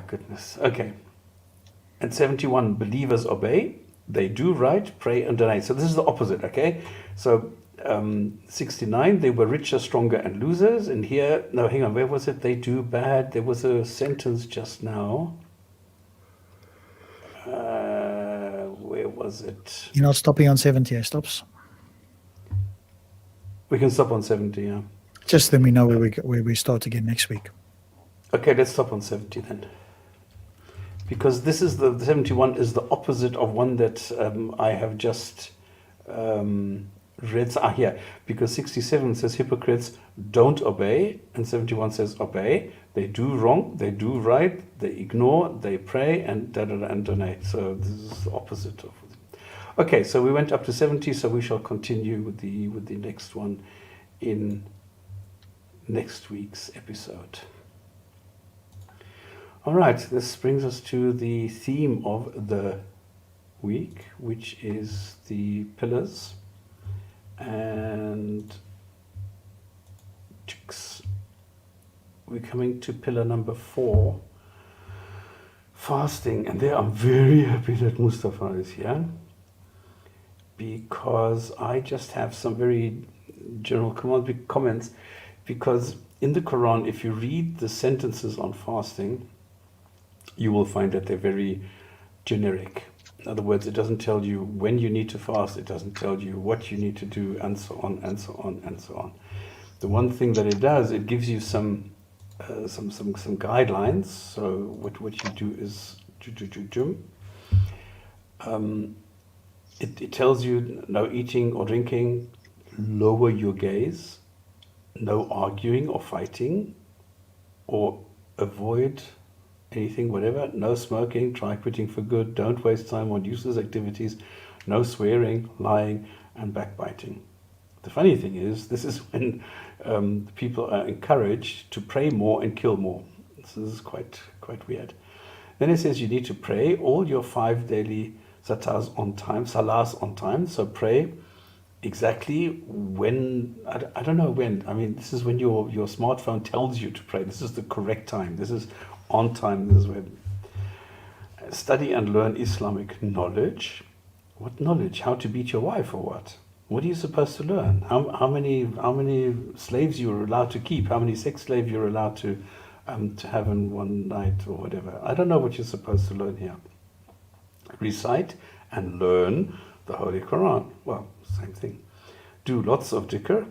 Goodness. Okay. And 71, believers obey, they do right, pray and donate. So this is the opposite, okay? So 69, they were richer, stronger, and losers. And here, no, hang on, where was it? They do bad. There was a sentence just now. Where was it? You're not stopping on 70, stops. We can stop on 70, yeah. Just then we know where we start again next week. Okay, let's stop on 70 then. Because this is the 71 is the opposite of one that I have just read. Here. Because 67 says hypocrites don't obey, and 71 says obey. They do wrong, they do right, they ignore, they pray, and donate. So this is the opposite of. Okay, so we went up to 70, so we shall continue with the next one in next week's episode. All right, this brings us to the theme of the week, which is the pillars. And we're coming to pillar number 4, fasting. And there I'm very happy that Mustafa is here, because I just have some very general comments, because in the Quran, if you read the sentences on fasting, you will find that they're very generic. In other words, it doesn't tell you when you need to fast, it doesn't tell you what you need to do, and so on, and so on, and so on. The one thing that it does, it gives you some guidelines. So what you do is it tells you no eating or drinking, lower your gaze, no arguing or fighting, or avoid anything, whatever. No smoking, try quitting for good. Don't waste time on useless activities. No swearing, lying, and backbiting. The funny thing is, this is when people are encouraged to pray more and kill more. This is quite weird. Then it says you need to pray all your 5 daily salahs on time. So pray exactly when, I don't know when. I mean, this is when your smartphone tells you to pray. This is the correct time. This is on time. This is when. Study and learn Islamic knowledge. What knowledge? How to beat your wife or what? What are you supposed to learn? How many slaves you're allowed to keep? How many sex slaves you're allowed to have in one night or whatever? I don't know what you're supposed to learn here. Recite and learn the Holy Quran. Well, same thing. Do lots of dhikr.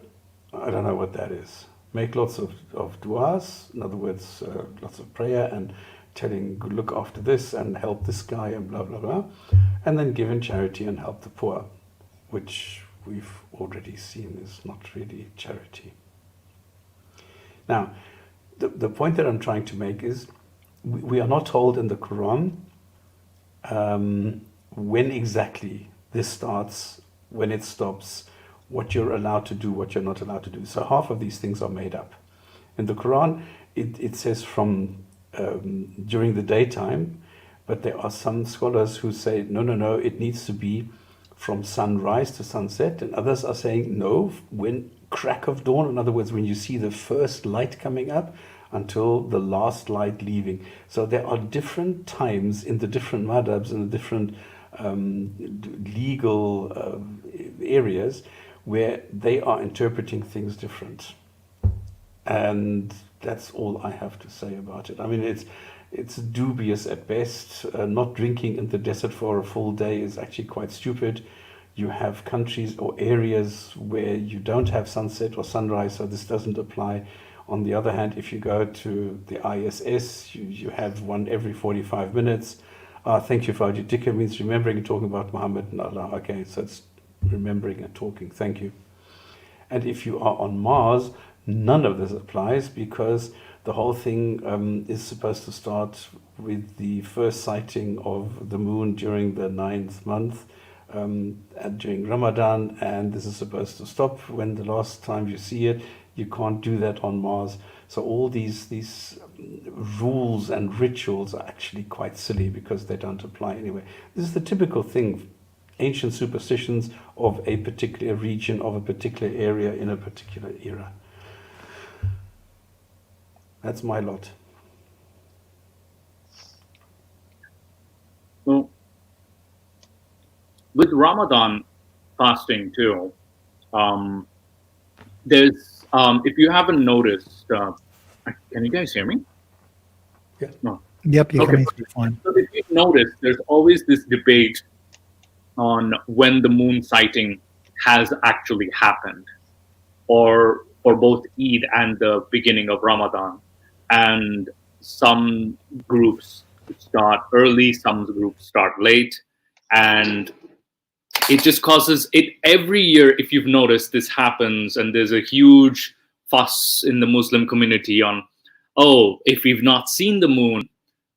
I don't know what that is. Make lots of du'as. In other words, lots of prayer and telling, look after this and help this guy and blah, blah, blah. And then give in charity and help the poor, which we've already seen is not really charity. Now, the point that I'm trying to make is we are not told in the Quran when exactly this starts, when it stops, what you're allowed to do, what you're not allowed to do. So half of these things are made up. In the Quran, it says from during the daytime, but there are some scholars who say, no, it needs to be from sunrise to sunset, and others are saying, no, when crack of dawn, in other words, when you see the first light coming up until the last light leaving. So there are different times in the different madhabs and the different legal areas where they are interpreting things different. And that's all I have to say about it. I mean, it's dubious at best. Not drinking in the desert for a full day is actually quite stupid. You have countries or areas where you don't have sunset or sunrise, so this doesn't apply. On the other hand, if you go to the ISS, you have one every 45 minutes. Thank you, Fauji. Dhikr means remembering and talking about Muhammad and Allah. Okay, so it's remembering and talking. Thank you. And if you are on Mars, none of this applies, because the whole thing is supposed to start with the first sighting of the moon during the 9th month, and during Ramadan, and this is supposed to stop when the last time you see it. You can't do that on Mars. So all these rules and rituals are actually quite silly because they don't apply anyway. This is the typical thing, ancient superstitions of a particular region, of a particular area in a particular era. That's my lot. Well, with Ramadan fasting too, there's if you haven't noticed, can you guys hear me? Yeah. No. Yep, you're Okay. coming through fine. So if you've noticed, there's always this debate on when the moon sighting has actually happened, or for both Eid and the beginning of Ramadan. And some groups start early, some groups start late, and it just causes it every year. If you've noticed, this happens, and there's a huge fuss in the Muslim community on, oh, if we've not seen the moon,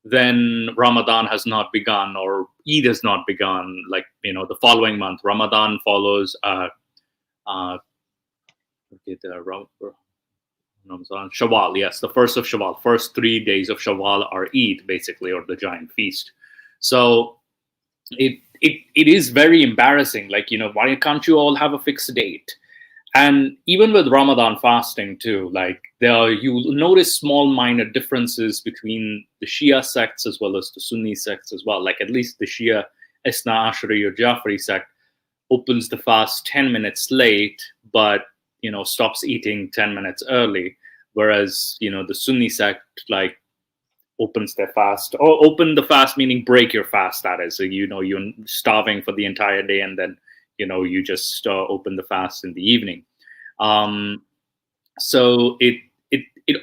then Ramadan has not begun, or Eid has not begun. Like, the following month, Ramadan follows Shawwal. Yes, the first of Shawwal. First 3 days of Shawwal are Eid, basically, or the giant feast. So it is very embarrassing. Like, why can't you all have a fixed date? And even with Ramadan fasting too, like, you'll notice small minor differences between the Shia sects as well as the Sunni sects as well. Like, at least the Shia Isna Ashari or Jafri sect opens the fast 10 minutes late, but stops eating 10 minutes early, whereas the Sunni sect like opens their fast, or open the fast meaning break your fast, that is. So you're starving for the entire day, and then you just open the fast in the evening. So it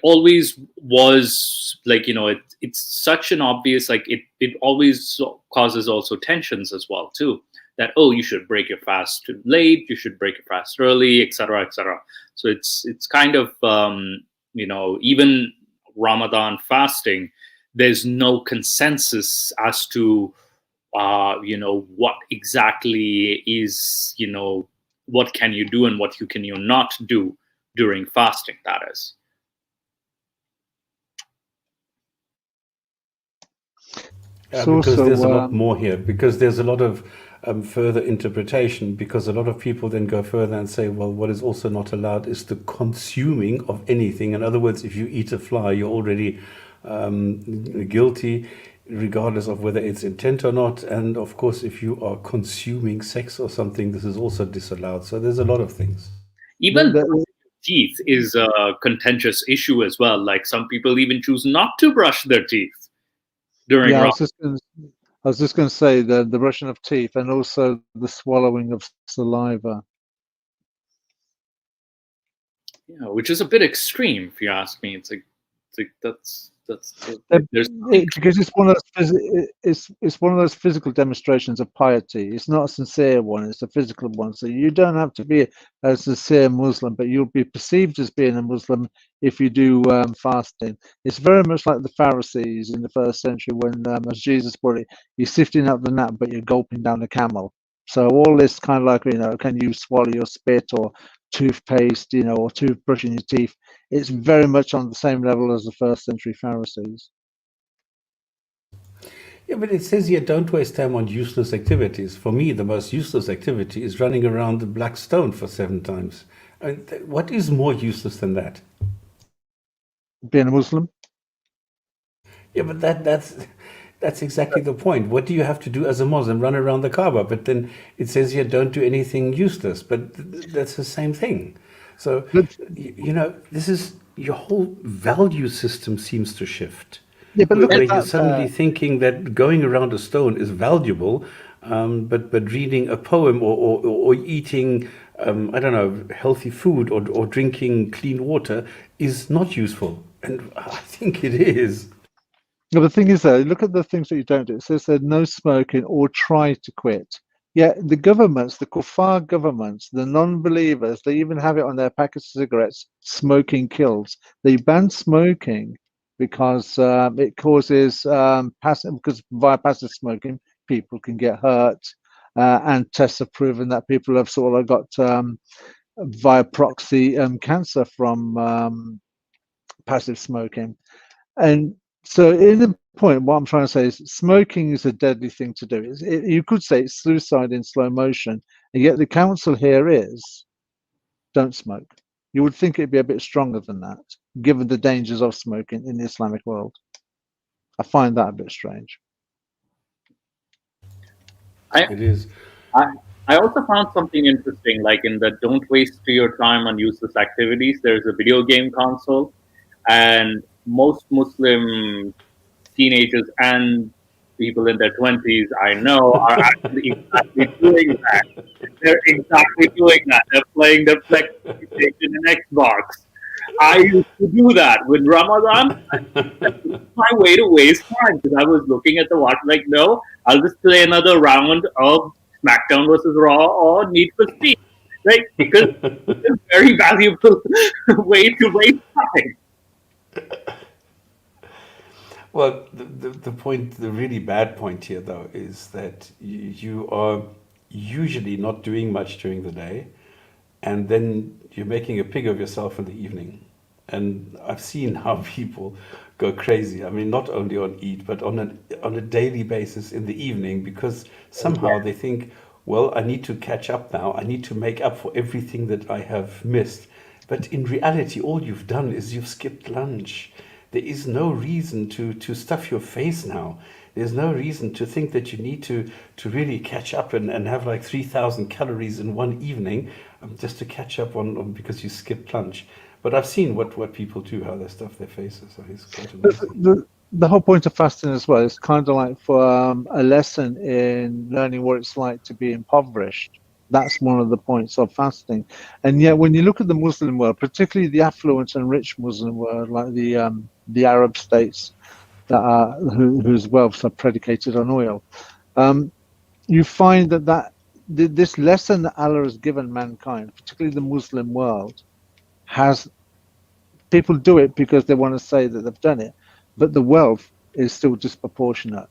always was like, it's such an obvious, like, it always causes also tensions as well too. that, oh, you should break your fast late, you should break your fast early, etc., etc. So it's kind of even Ramadan fasting, there's no consensus as to what exactly is, what can you do and what can you not do during fasting, that is. Because there's a lot more here, because there's a lot of further interpretation, because a lot of people then go further and say, well, what is also not allowed is the consuming of anything. In other words, if you eat a fly, you're already guilty, regardless of whether it's intent or not. And of course, if you are consuming sex or something, this is also disallowed. So there's a lot of things. Even teeth is a contentious issue as well. Like some people even choose not to brush their teeth during Ramadan. I was just going to say the brushing of teeth and also the swallowing of saliva. Yeah, which is a bit extreme, if you ask me. It's like that's because it's one of those physical demonstrations of piety. It's not a sincere one; it's a physical one. So you don't have to be a sincere Muslim, but you'll be perceived as being a Muslim if you do fasting. It's very much like the Pharisees in the first century when, as Jesus put it, you're sifting out the gnat, but you're gulping down the camel. So all this kind of like, can you swallow your spit or toothpaste, or toothbrushing your teeth? It's very much on the same level as the first century Pharisees. Yeah, but it says here, don't waste time on useless activities. For me, the most useless activity is running around the black stone for 7 times. I mean, what is more useless than that? Being a Muslim? Yeah, but that's exactly the point. What do you have to do as a Muslim? Run around the Kaaba. But then it says here, don't do anything useless. But that's the same thing. So, this is, your whole value system seems to shift. Yeah, but look where at that, you're suddenly thinking that going around a stone is valuable, but reading a poem or eating, I don't know, healthy food or drinking clean water is not useful. And I think it is. Well, the thing is, though, look at the things that you don't do. It says that no smoking or try to quit. Yeah, the governments, the kuffar governments, the non-believers, they even have it on their packets of cigarettes, smoking kills. They ban smoking because it causes because via passive smoking, people can get hurt. And tests have proven that people have sort of got via proxy cancer from passive smoking. And so in the point, what I'm trying to say is smoking is a deadly thing to do. You could say it's suicide in slow motion, and yet the counsel here is don't smoke. You would think it'd be a bit stronger than that, given the dangers of smoking in the Islamic world. I find that a bit strange. It is. I also found something interesting, like in the don't waste your time on useless activities. There's a video game console, and most Muslim teenagers and people in their 20s, I know, are actually exactly doing that. They're exactly doing that. They're playing their PlayStation and Xbox. I used to do that with Ramadan. That's my way to waste time, because I was looking at the watch like, no, I'll just play another round of SmackDown versus Raw or Need for Speed, right? Because it's a very valuable way to waste time. Well, the point, the really bad point here, though, is that you are usually not doing much during the day, and then you're making a pig of yourself in the evening. And I've seen how people go crazy. I mean, not only on Eid, but on a daily basis in the evening, because somehow they think, well, I need to catch up now. I need to make up for everything that I have missed. But in reality, all you've done is you've skipped lunch. There is no reason to stuff your face now. There's no reason to think that you need to really catch up and have like 3,000 calories in one evening just to catch up on because you skipped lunch. But I've seen what people do, how they stuff their faces. So it's quite amazing. The whole point of fasting as well is kind of like for a lesson in learning what it's like to be impoverished. That's one of the points of fasting. And yet when you look at the Muslim world, particularly the affluent and rich Muslim world, like the Arab states that are whose wealths are predicated on oil, you find that this lesson that Allah has given mankind, particularly the Muslim world, has people do it because they want to say that they've done it, but the wealth is still disproportionate.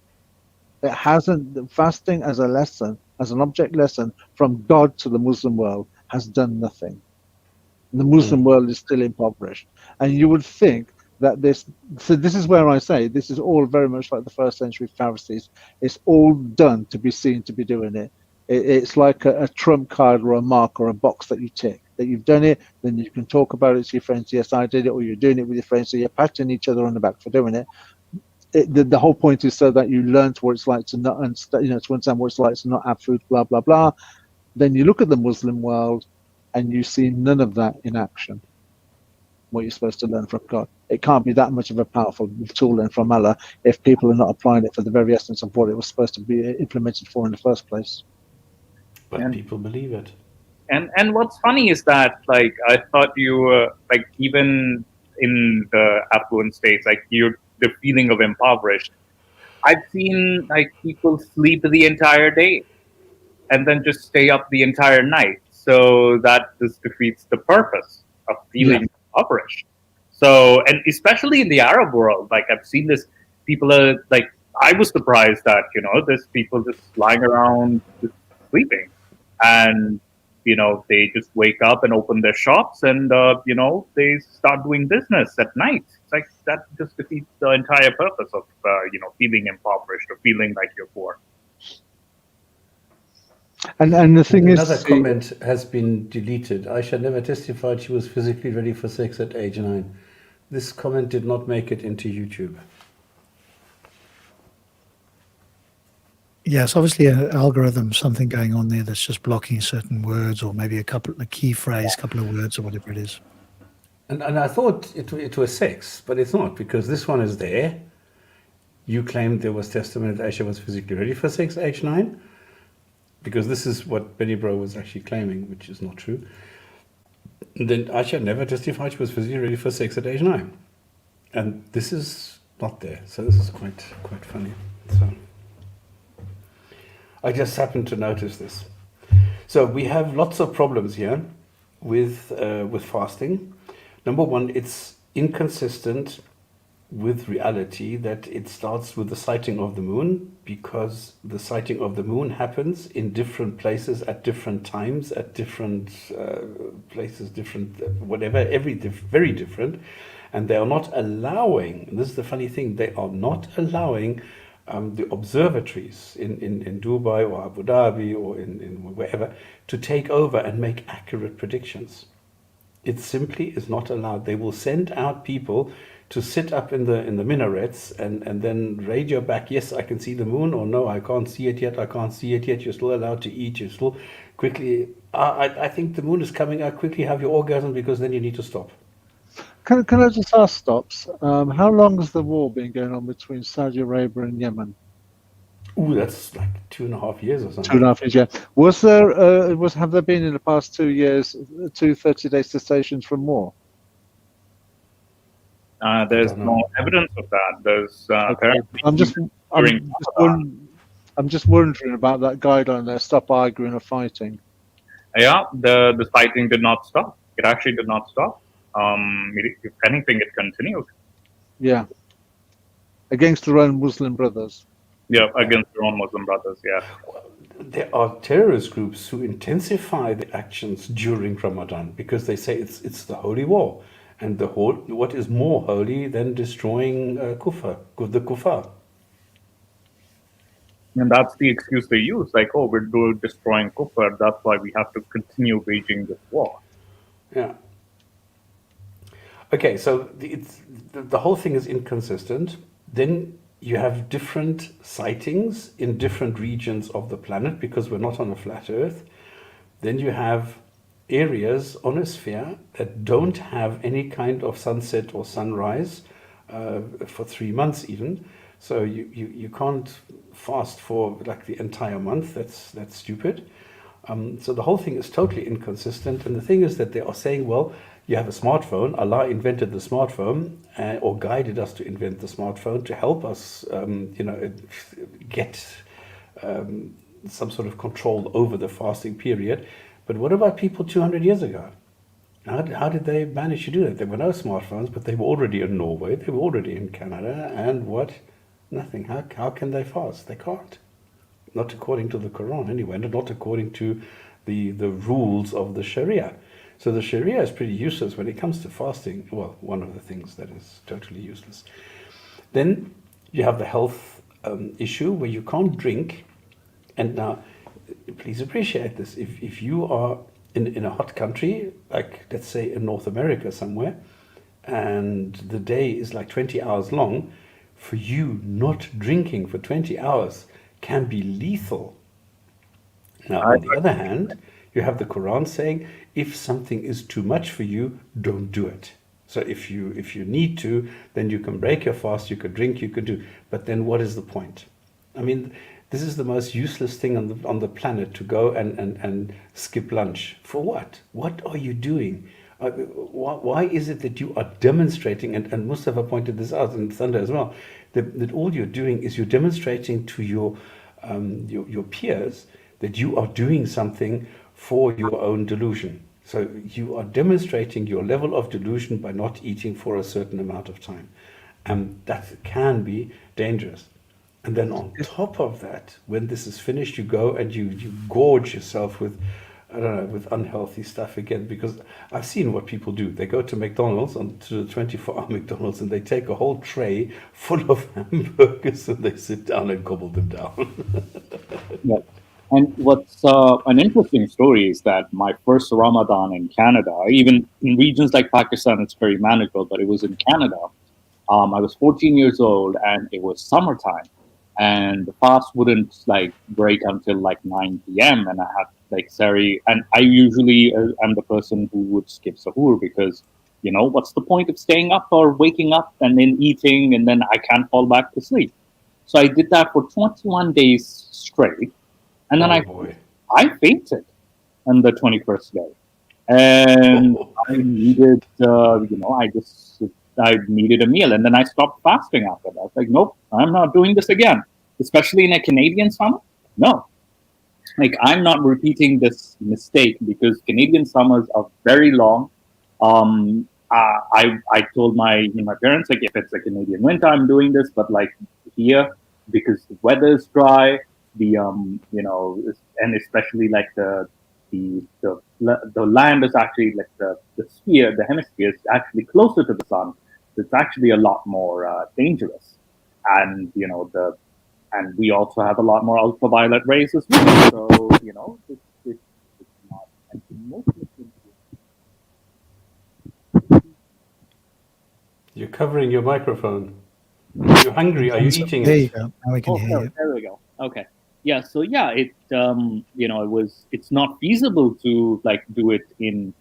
It hasn't, fasting as a lesson, as an object lesson from God to the Muslim world, has done nothing. The Muslim world is still impoverished. And you would think that this is where I say this is all very much like the first century Pharisees. It's all done to be seen to be doing it. It's like a trump card or a mark or a box that you tick. That you've done it, then you can talk about it to your friends. Yes, I did it, or you're doing it with your friends. So you're patting each other on the back for doing it. The whole point is so that you learn what it's like to not understand, to understand what it's like to not have food, blah, blah, blah. Then you look at the Muslim world and you see none of that in action. What you're supposed to learn from God. It can't be that much of a powerful tool learned from Allah if people are not applying it for the very essence of what it was supposed to be implemented for in the first place. But people believe it. And what's funny is that, like, I thought you were, like, even in the affluent states, like, the feeling of impoverished. I've seen, like, people sleep the entire day and then just stay up the entire night. So that just defeats the purpose of feeling impoverished. So, and especially in the Arab world, like, I've seen this, people are, like, I was surprised that, there's people just lying around just sleeping. And they just wake up and open their shops and, they start doing business at night. It's like that just defeats the entire purpose of, feeling impoverished or feeling like you're poor. And the thing Another is... comment has been deleted. Aisha never testified she was physically ready for sex at age 9. This comment did not make it into YouTube. Yes, obviously an algorithm, something going on there that's just blocking certain words, or maybe a key phrase, couple of words, or whatever it is. And I thought it was sex, but it's not, because this one is there. You claimed there was testimony that Aisha was physically ready for sex at age 9, because this is what Benny Bro was actually claiming, which is not true. And then Aisha never testified she was physically ready for sex at age 9. And this is not there, so this is quite funny. So I just happened to notice this. So we have lots of problems here with fasting. Number one, it's inconsistent with reality that it starts with the sighting of the moon, because the sighting of the moon happens in different places at different times, at different places, different whatever, very different. And they are not allowing, and this is the funny thing, they are not allowing the observatories in Dubai or Abu Dhabi or in wherever to take over and make accurate predictions. It simply is not allowed. They will send out people to sit up in the minarets and then radio back, yes, I can see the moon, or no, I can't see it yet, you're still allowed to eat, you're still quickly, I think the moon is coming out, quickly have your orgasm, because then you need to stop. Can I just ask, Stops, how long has the war been going on between Saudi Arabia and Yemen? Ooh, that's like 2.5 years or something. 2.5 years, yeah. Have there been in the past 2 years 2 30-day cessations from war? There's no evidence of that. There's apparently. I'm just wondering about that guideline there. Stop arguing or fighting. Yeah, the fighting did not stop. It actually did not stop. If anything, it continued. Yeah. Against their own Muslim brothers. Yeah, against their own Muslim brothers. Yeah. There are terrorist groups who intensify the actions during Ramadan because they say it's the holy war. And what is more holy than destroying the kuffar? And that's the excuse they use, like, oh, we're destroying kuffar, that's why we have to continue waging this war. Yeah. Okay, so the whole thing is inconsistent. Then you have different sightings in different regions of the planet because we're not on a flat Earth. Then you have areas on a sphere that don't have any kind of sunset or sunrise for 3 months even. So you can't fast for like the entire month. That's stupid. So the whole thing is totally inconsistent. And the thing is that they are saying, well, you have a smartphone. Allah invented the smartphone or guided us to invent the smartphone to help us, get some sort of control over the fasting period. But what about people 200 years ago? How did they manage to do that? There were no smartphones, but they were already in Norway, they were already in Canada, and what? Nothing. How can they fast? They can't. Not according to the Quran anyway, and not according to the rules of the Sharia. So the Sharia is pretty useless when it comes to fasting. Well, one of the things that is totally useless. Then you have the health issue where you can't drink. And now, please appreciate this. If you are in a hot country, like let's say in North America somewhere, and the day is like 20 hours long, for you not drinking for 20 hours can be lethal. Now, on the other hand, you have the Quran saying, if something is too much for you, don't do it. So if you need to, then you can break your fast, you could drink, you could do. But then what is the point? I mean, this is the most useless thing on the planet, to go and skip lunch. For what? What are you doing? Why is it that you are demonstrating, and Mustafa pointed this out in Thunder as well, that all you're doing is you're demonstrating to your peers that you are doing something for your own delusion. So you are demonstrating your level of delusion by not eating for a certain amount of time. And that can be dangerous. And then on top of that, when this is finished, you go and you gorge yourself with, I don't know, with unhealthy stuff again, because I've seen what people do. They go to McDonald's, to the 24-hour McDonald's, and they take a whole tray full of hamburgers and they sit down and gobble them down. Yeah. And what's an interesting story is that my first Ramadan in Canada, even in regions like Pakistan, it's very manageable, but it was in Canada. I was 14 years old and it was summertime, and the fast wouldn't like break until like 9 p.m. and I had like sari, and I usually am the person who would skip sahur because, you know, what's the point of staying up or waking up and then eating and then I can't fall back to sleep. So I did that for 21 days straight. And then I fainted on the 21st day, and I needed, I needed a meal, and then I stopped fasting after that. I was like, nope, I'm not doing this again, especially in a Canadian summer. No, like I'm not repeating this mistake because Canadian summers are very long. I told my parents, like, if it's a Canadian winter, I'm doing this, but like here, because the weather is dry. And especially like the land is actually like the hemisphere is actually closer to the sun. So it's actually a lot more dangerous, and and we also have a lot more ultraviolet rays as well. So it's not. You're covering your microphone. You're hungry. Are you eating? There you go. Now we can hear you. There we go. Okay. Yeah. So yeah, it's not feasible to like do it in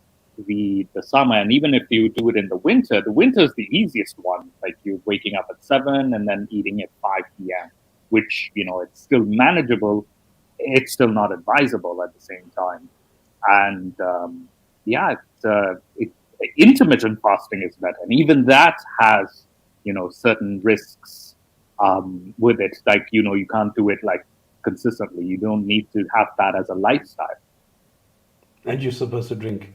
the summer, and even if you do it in the winter is the easiest one. Like you're waking up at 7 and then eating at 5 p.m., which it's still manageable. It's still not advisable at the same time, and intermittent fasting is better, and even that has certain risks with it. Like you can't do it like consistently. You don't need to have that as a lifestyle. And you're supposed to drink.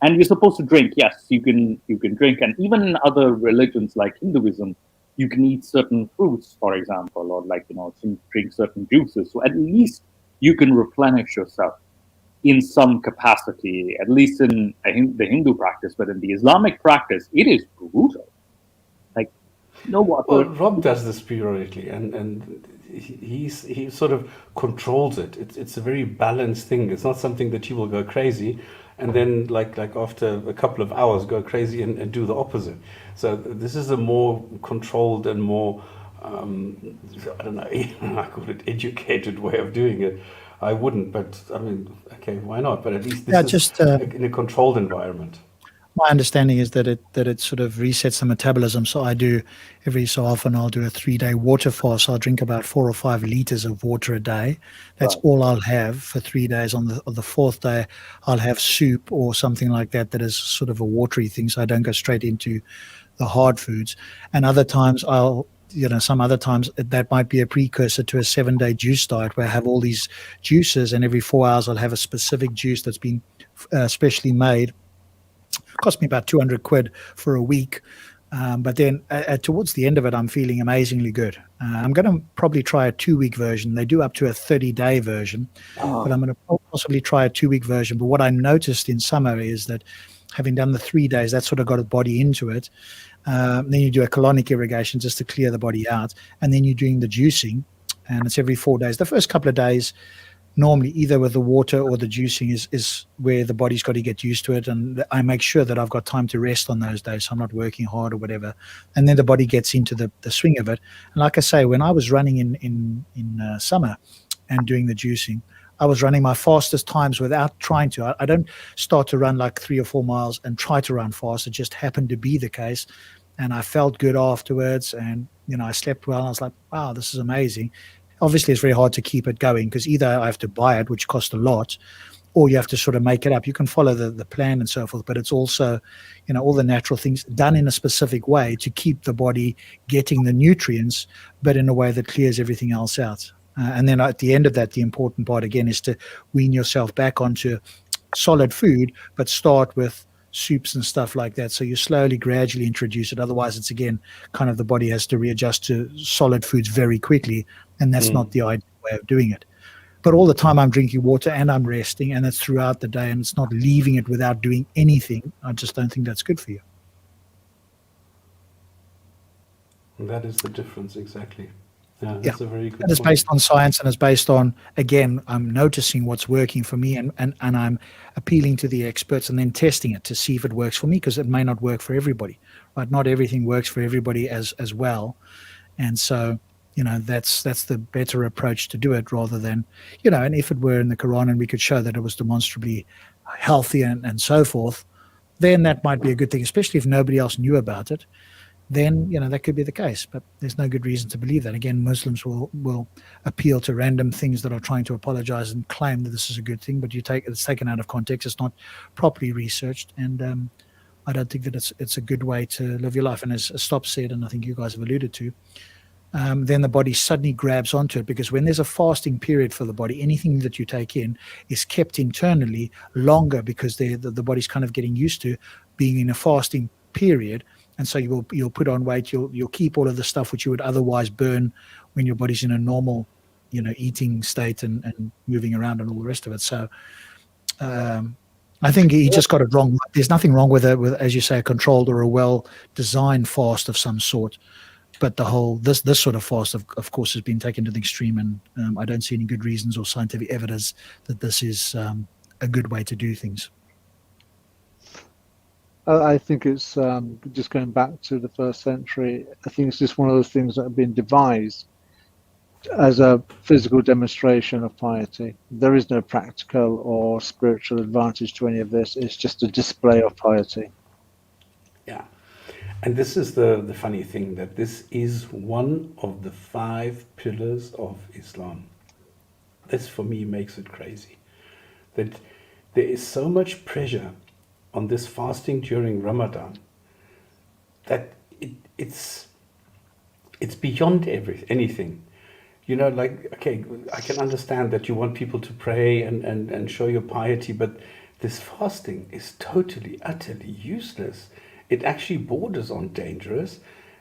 And you're supposed to drink. Yes, you can drink, and even in other religions like Hinduism, you can eat certain fruits, for example, or like drink certain juices. So at least you can replenish yourself in some capacity, at least in the Hindu practice. But in the Islamic practice, it is brutal. Like no water. Well, Rob does this periodically, and he sort of controls it. It's a very balanced thing. It's not something that he will go crazy and then like after a couple of hours go crazy and do the opposite. So this is a more controlled and more I don't know, I call it educated way of doing it. I wouldn't, but I mean, okay, why not? But at least this is in a controlled environment. My understanding is that it sort of resets the metabolism. So I do every so often I'll do a 3-day water fast. So I'll drink about 4 or 5 liters of water a day. That's all I'll have for 3 days. On the 4th day, I'll have soup or something like that is sort of a watery thing. So I don't go straight into the hard foods. And other times I'll some other times that might be a precursor to a 7-day juice diet where I have all these juices, and every 4 hours I'll have a specific juice that's been specially made. Cost me about 200 quid for a week. But then towards the end of it, I'm feeling amazingly good. I'm going to probably try a 2-week version. They do up to a 30-day version, but I'm going to possibly try a 2-week version. But what I noticed in summer is that having done the 3 days, that sort of got the body into it. Then you do a colonic irrigation just to clear the body out. And then you're doing the juicing, and it's every 4 days. The first couple of days, normally either with the water or the juicing is where the body's got to get used to it, and I make sure that I've got time to rest on those days, so I'm not working hard or whatever, and then the body gets into the swing of it. And like I say, when I was running in summer and doing the juicing, I was running my fastest times without trying to. I don't start to run like 3 or 4 miles and try to run fast. It just happened to be the case, and I felt good afterwards, and I slept well, and I was like, wow, this is amazing. Obviously, it's very hard to keep it going because either I have to buy it, which costs a lot, or you have to sort of make it up. You can follow the plan and so forth, but it's also, all the natural things done in a specific way to keep the body getting the nutrients, but in a way that clears everything else out. And then at the end of that, the important part, again, is to wean yourself back onto solid food, but start with soups and stuff like that. So you slowly, gradually introduce it. Otherwise, it's again, kind of the body has to readjust to solid foods very quickly. And that's not the ideal way of doing it. But all the time I'm drinking water and I'm resting, and it's throughout the day, and it's not leaving it without doing anything. I just don't think that's good for you. And that is the difference, exactly. Yeah, that's a very good And it's point. based on science, and it's based on, again, I'm noticing what's working for me, and I'm appealing to the experts and then testing it to see if it works for me, because it may not work for everybody, right? Not everything works for everybody as well. And so, that's the better approach to do it, rather than, and if it were in the Quran and we could show that it was demonstrably healthy and so forth, then that might be a good thing, especially if nobody else knew about it. Then, that could be the case, but there's no good reason to believe that. Again, Muslims will appeal to random things that are trying to apologize and claim that this is a good thing, but it's taken out of context. It's not properly researched, and I don't think that it's a good way to live your life. And as Stop said, and I think you guys have alluded to, then the body suddenly grabs onto it, because when there's a fasting period for the body, anything that you take in is kept internally longer, because the body's kind of getting used to being in a fasting period. And so you'll put on weight, you'll keep all of the stuff which you would otherwise burn when your body's in a normal, eating state and moving around and all the rest of it. So I think he just got it wrong. There's nothing wrong with as you say, a controlled or a well-designed fast of some sort. But the whole this sort of fast, of course, has been taken to the extreme, and I don't see any good reasons or scientific evidence that this is a good way to do things. I think it's just going back to the first century. I think it's just one of those things that have been devised as a physical demonstration of piety. There is no practical or spiritual advantage to any of this. It's just a display of piety. Yeah. And this is the funny thing, that this is one of the 5 pillars of Islam. This, for me, makes it crazy. That there is so much pressure on this fasting during Ramadan that it's beyond anything. Okay, I can understand that you want people to pray and show your piety, but this fasting is totally, utterly useless. It actually borders on dangerous,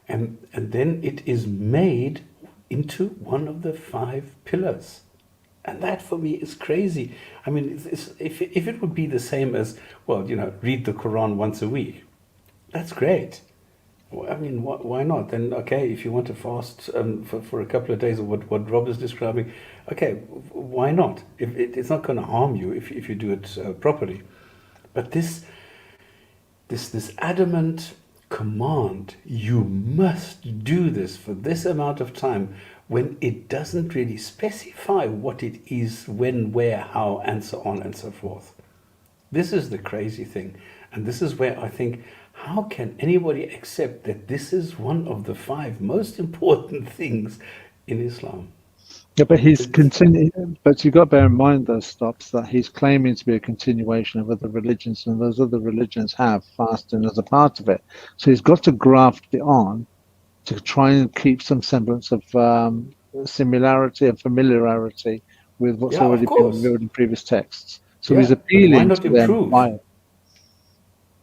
and then it is made into one of the 5 pillars. And that, for me, is crazy. I mean, if it would be the same as, read the Quran once a week, that's great. I mean, why not? Then, okay, if you want to fast for a couple of days, or what Rob is describing, okay, why not? It's not going to harm you if you do it properly. But this adamant command, you must do this for this amount of time, when it doesn't really specify what it is, when, where, how, and so on and so forth. This is the crazy thing. And this is where I think, how can anybody accept that this is one of the 5 most important things in Islam? Yeah, but he's continuing. But you've got to bear in mind, those stops, that he's claiming to be a continuation of other religions, and those other religions have fasting as a part of it. So he's got to graft it on to try and keep some semblance of similarity and familiarity with what's Yeah, of already been course. revealed in previous texts. So Yeah, he's but why appealing not to them improve? by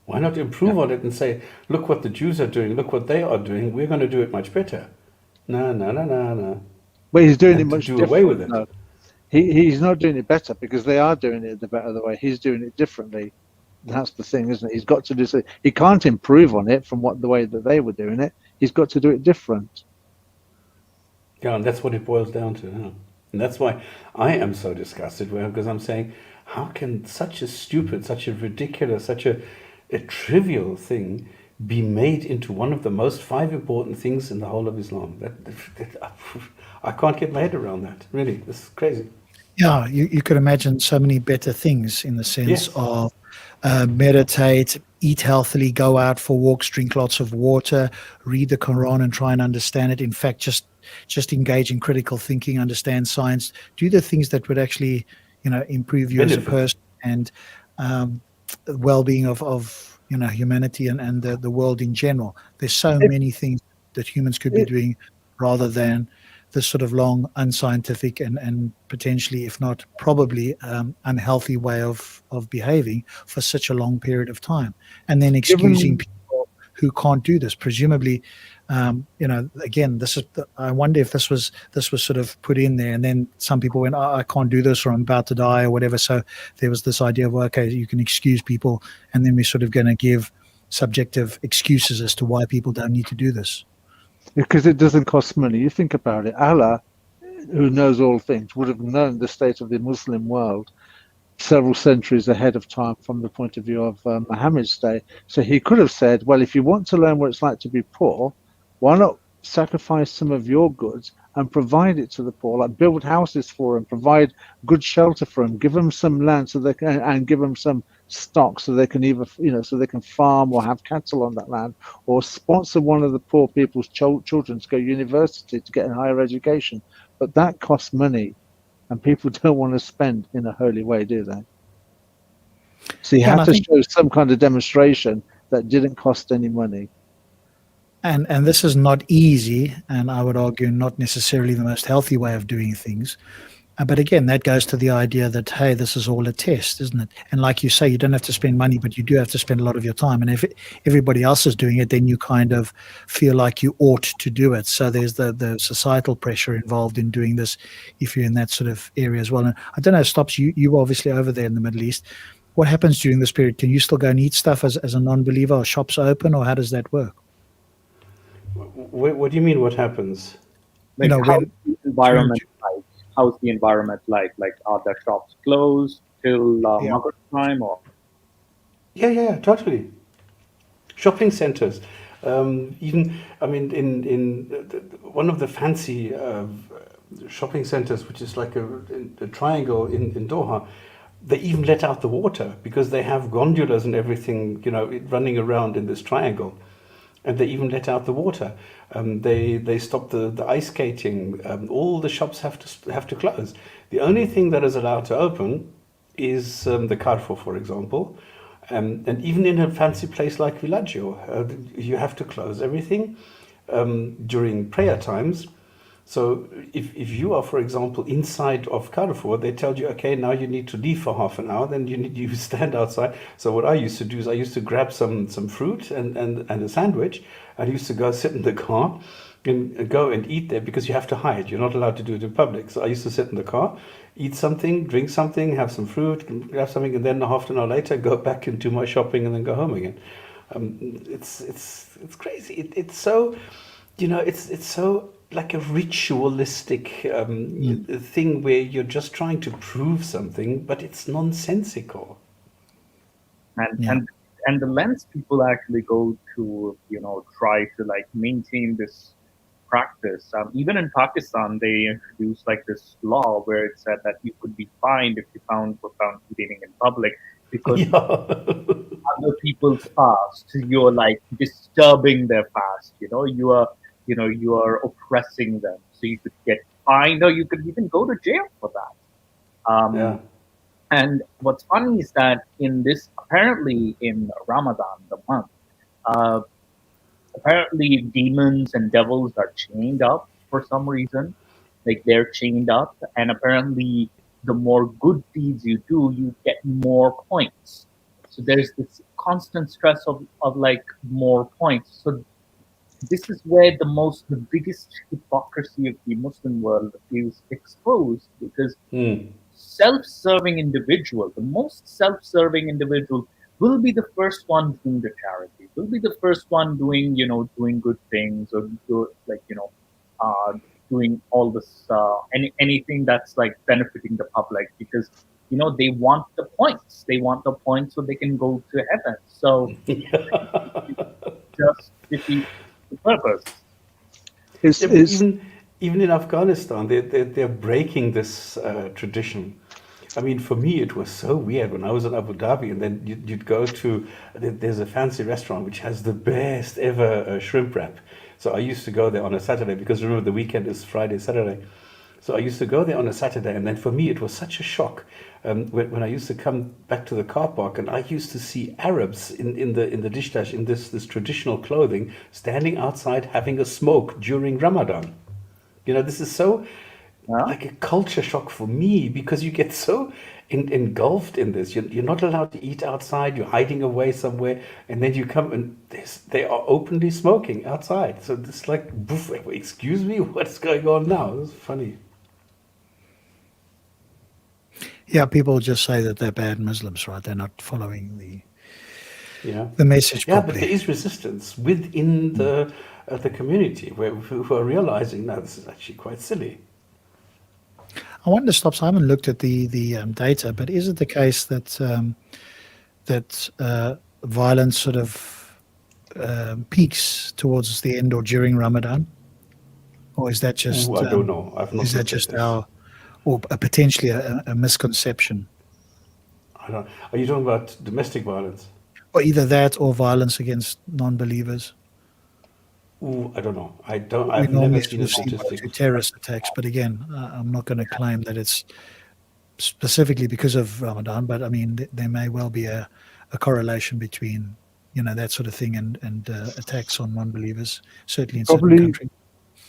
Why not improve on it and say, look what the Jews are doing, look what they are doing, we're going to do it much better. No, no, no, no, no. well, he's doing it And to much do away with different it. though. He's not doing it better because they are doing it the better way. He's doing it differently. That's the thing, isn't it? He's got to do so. He can't improve on it from the way that they were doing it. He's got to do it different. Yeah, and that's what it boils down to. Yeah. And that's why I am so disgusted, because I'm saying, how can such a stupid, such a ridiculous, such a trivial thing be made into one of the most 5 important things in the whole of Islam? I can't get my head around that. Really, this is crazy. Yeah, you could imagine so many better things in the sense Yes. of meditate, eat healthily, go out for walks, drink lots of water, read the Quran and try and understand it. In fact, just engage in critical thinking, understand science, do the things that would actually, improve you as a Benefit. person and well-being of humanity and the world in general. There's so many things that humans could be doing rather than this sort of long, unscientific and potentially, if not probably, unhealthy way of behaving for such a long period of time, and then excusing people who can't do this. Presumably, again, this is. I wonder if this was sort of put in there, and then some people went, "Oh, I can't do this," or "I'm about to die," or whatever. So there was this idea of, well, okay, you can excuse people, and then we're sort of going to give subjective excuses as to why people don't need to do this. Because it doesn't cost money. You think about it. Allah, who knows all things, would have known the state of the Muslim world several centuries ahead of time from the point of view of Muhammad's day. So he could have said, well, if you want to learn what it's like to be poor, why not sacrifice some of your goods and provide it to the poor, like build houses for them, provide good shelter for them, give them some land so they can, and give them some stock so they can either, so they can farm or have cattle on that land, or sponsor one of the poor people's children to go to university to get a higher education. But that costs money, and people don't want to spend in a holy way, do they? So you have to show some kind of demonstration that didn't cost any money. And this is not easy, and I would argue not necessarily the most healthy way of doing things. But again, that goes to the idea that, hey, this is all a test, isn't it? And like you say, you don't have to spend money, but you do have to spend a lot of your time. And if everybody else is doing it, then you kind of feel like you ought to do it. So there's the societal pressure involved in doing this if you're in that sort of area as well. And I don't know, Stops, you obviously over there in the Middle East. What happens during this period? Can you still go and eat stuff as a non-believer? Are shops open, or how does that work? What do you mean, what happens? Like, how's the environment like? How's the environment like? Like, are the shops closed till Maghrib time? Or Yeah, totally. Shopping centers. Even, I mean, in one of the fancy shopping centers, which is like a triangle in Doha, they even let out the water because they have gondolas and everything, running around in this triangle. And they even let out the water. They stop the ice skating. All the shops have to close. The only thing that is allowed to open is the Carrefour, for example. And even in a fancy place like Villaggio, you have to close everything during prayer times. So if you are, for example, inside of Carrefour, they tell you, okay, now you need to leave for half an hour, then you stand outside. So what I used to do is I used to grab some fruit and a sandwich. I used to go sit in the car and go and eat there because you have to hide. You're not allowed to do it in public. So I used to sit in the car, eat something, drink something, have some fruit, grab something, and then half an hour later go back and do my shopping and then go home again. It's crazy. It's so, it's so like a ritualistic thing where you're just trying to prove something, but it's nonsensical. And the lengths people actually go to, try to like maintain this practice. Even in Pakistan, they introduced like this law where it said that you could be fined if you found eating in public because other people's fast, you're like disturbing their fast. You are oppressing them. So you could get fined, or you could even go to jail for that. And what's funny is that apparently in Ramadan, the month, apparently demons and devils are chained up for some reason. Like they're chained up, and apparently the more good deeds you do, you get more points. So there's this constant stress of like more points. So this is where the biggest hypocrisy of the Muslim world is exposed, because self-serving individual, the most self-serving individual, will be the first one doing the charity, will be the first one doing, doing good things, or doing all this, anything that's like benefiting the public, because they want the points. They want the points so they can go to heaven. So just defeat the purpose. Even in Afghanistan, they're breaking this tradition. I mean, for me, it was so weird when I was in Abu Dhabi, and then you'd go to, there's a fancy restaurant which has the best ever shrimp wrap. So I used to go there on a Saturday, because remember the weekend is Friday, Saturday. So I used to go there on a Saturday, and then for me it was such a shock when I used to come back to the car park, and I used to see Arabs in the dishdash, in this traditional clothing, standing outside having a smoke during Ramadan. This is so like a culture shock for me, because you get so engulfed in this. You're not allowed to eat outside. You're hiding away somewhere, and then you come and they are openly smoking outside. So it's like, excuse me, what's going on now? It's funny. Yeah, people just say that they're bad Muslims, right? They're not following the message properly. But there is resistance within the community who are realizing, no, this is actually quite silly. I wonder, Stops, I haven't looked at the data, but is it the case that violence sort of peaks towards the end or during Ramadan? Or is that just... I don't know. I've not. Is that just or potentially a misconception? I don't. Are you talking about domestic violence? Or either that or violence against non-believers? I don't know. I've never seen a statistic. To terrorist attacks, but again, I'm not going to claim that it's specifically because of Ramadan, but I mean, there may well be a correlation between, that sort of thing and attacks on non-believers, certainly in certain countries.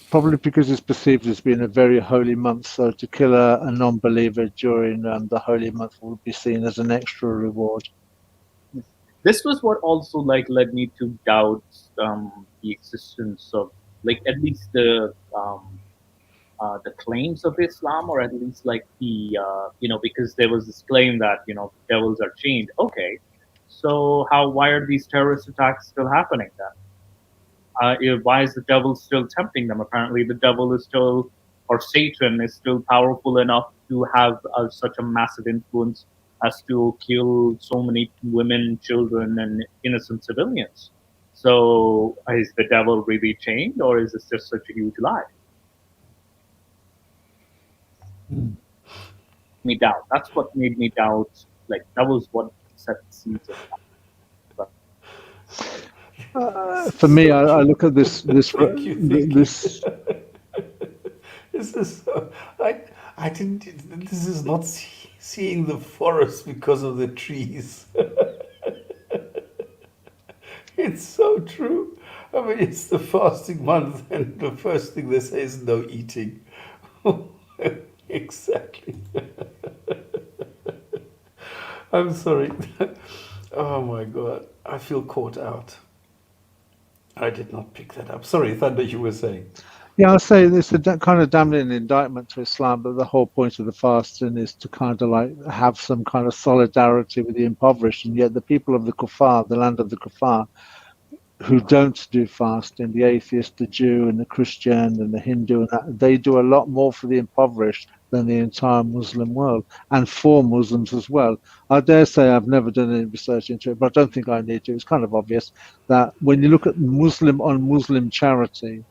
Probably because it's perceived as being a very holy month, so to kill a non-believer during the holy month would be seen as an extra reward. This was what also led me to doubt the existence of at least the claims of Islam, or at least because there was this claim that devils are chained. Okay, so why are these terrorist attacks still happening then? Why is the devil still tempting them? Apparently the devil is still, or Satan is still powerful enough to have such a massive influence as to kill so many women, children, and innocent civilians. So is the devil really chained, or is this just such a huge lie? Me doubt. That's what made me doubt. That was what set the seeds of that. For me, I look at this. This is I didn't. This is not seeing the forest because of the trees. It's so true. I mean, it's the fasting month, and the first thing they say is no eating. Exactly. I'm sorry. Oh my God, I feel caught out. I did not pick that up. Sorry, Thunder, you were saying. Yeah, I'll say this is a kind of damning indictment to Islam, but the whole point of the fasting is to kind of have some kind of solidarity with the impoverished, and yet the people of the kuffar, the land of the kuffar, who don't do fasting, the atheist, the Jew, and the Christian, and the Hindu, and they do a lot more for the impoverished than the entire Muslim world, and for Muslims as well. I dare say I've never done any research into it, but I don't think I need to. It's kind of obvious that when you look at Muslim on Muslim charity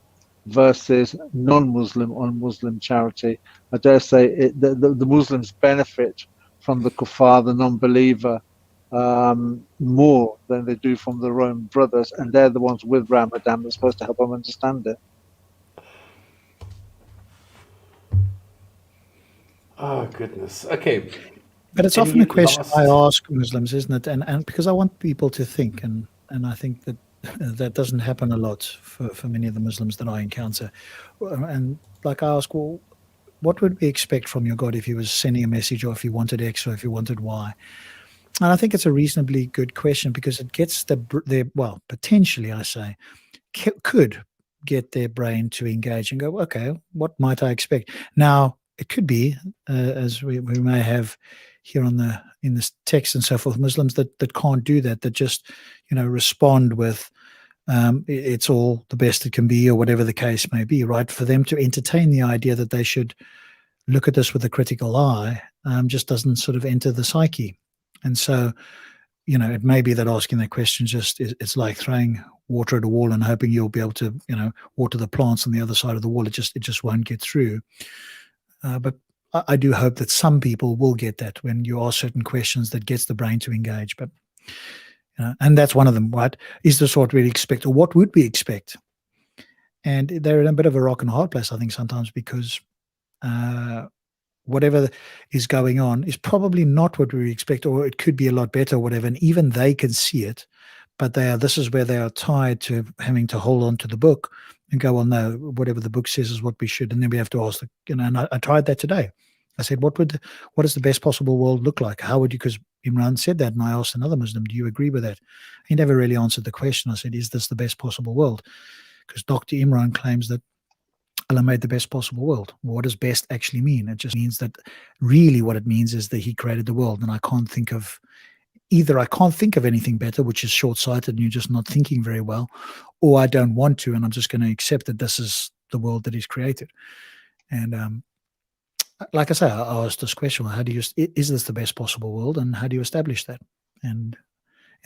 versus non-Muslim on Muslim charity, I dare say the Muslims benefit from the kuffar, the non-believer, more than they do from their own brothers, and they're the ones with Ramadan that's supposed to help them understand it. Oh, goodness. Okay. But it's often a question I ask Muslims, isn't it? And because I want people to think, and I think that that doesn't happen a lot for many of the Muslims that I encounter. And like I ask, well, what would we expect from your God if he was sending a message, or if he wanted X, or if he wanted Y? And I think it's a reasonably good question, because it gets well, potentially, I say, could get their brain to engage and go, okay, what might I expect? Now, it could be, as we may have here in this text and so forth, Muslims that can't do that, that just, respond with, it's all the best it can be, or whatever the case may be, right? For them to entertain the idea that they should look at this with a critical eye just doesn't sort of enter the psyche. And so, it may be that asking that question it's like throwing water at a wall and hoping you'll be able to, water the plants on the other side of the wall. It just won't get through. But I do hope that some people will get that when you ask certain questions that gets the brain to engage. But and that's one of them. What is this what we expect, or what would we expect? And they're in a bit of a rock and hard place, I think, sometimes, because whatever is going on is probably not what we expect, or it could be a lot better, or whatever. And even they can see it, but this is where they are tied to having to hold on to the book and go, well, no, whatever the book says is what we should. And then we have to ask, and I tried that today. I said, what does the best possible world look like? How would you, because Imran said that, and I asked another Muslim, do you agree with that? He never really answered the question. I said, is this the best possible world? Because Dr. Imran claims that Allah made the best possible world. What does best actually mean? It just means that really what it means is that he created the world. And I can't think of anything better, which is short-sighted and you're just not thinking very well, or I don't want to, and I'm just going to accept that this is the world that he's created. And like I say, I asked this question, is this the best possible world, and how do you establish that? And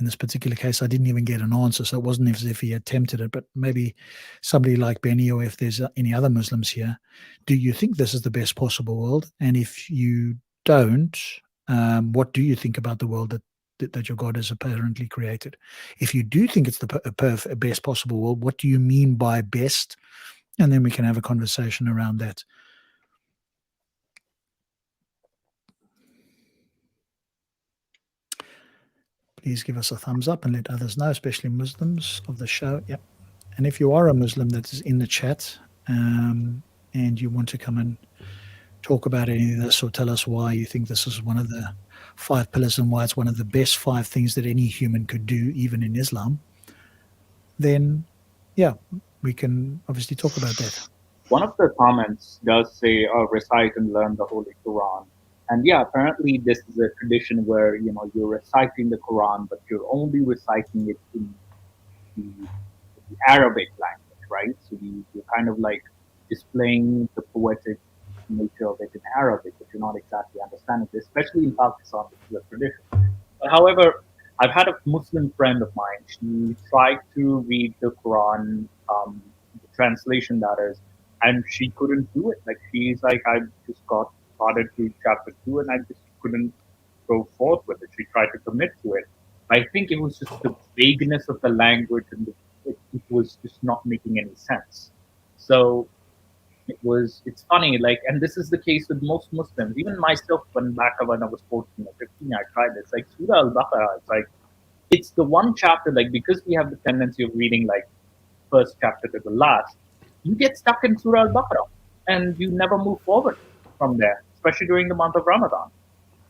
in this particular case, I didn't even get an answer, so it wasn't as if he attempted it. But maybe somebody like Benny, or if there's any other Muslims here, do you think this is the best possible world? And if you don't, what do you think about the world that your God has apparently created? If you do think it's the best possible world, what do you mean by best? And then we can have a conversation around that. Please give us a thumbs up and let others know, especially Muslims of the show. Yep. And if you are a Muslim that is in the chat and you want to come and talk about any of this, or tell us why you think this is one of the 5 pillars and why it's one of the best 5 things that any human could do, even in Islam, then yeah, we can obviously talk about that. One of the comments does say, recite and learn the Holy Quran. And yeah, apparently this is a tradition where, you're reciting the Quran, but you're only reciting it in the Arabic language, right? So you're kind of like displaying the poetic nature of it in Arabic, but you're not exactly understanding it, especially in Pakistan, this is a tradition. But however, I've had a Muslim friend of mine, she tried to read the Quran, the translation that is, and she couldn't do it. Like, she's like, I just started to chapter 2 and I just couldn't go forth with it. She tried to commit to it. I think it was just the vagueness of the language, and it was just not making any sense. So it's funny, like, and this is the case with most Muslims. Even myself, when I was 14 or 15, I tried this. Like Surah Al-Baqarah, it's the one chapter, like, because we have the tendency of reading like first chapter to the last, you get stuck in Surah Al-Baqarah and you never move forward from there, especially during the month of Ramadan.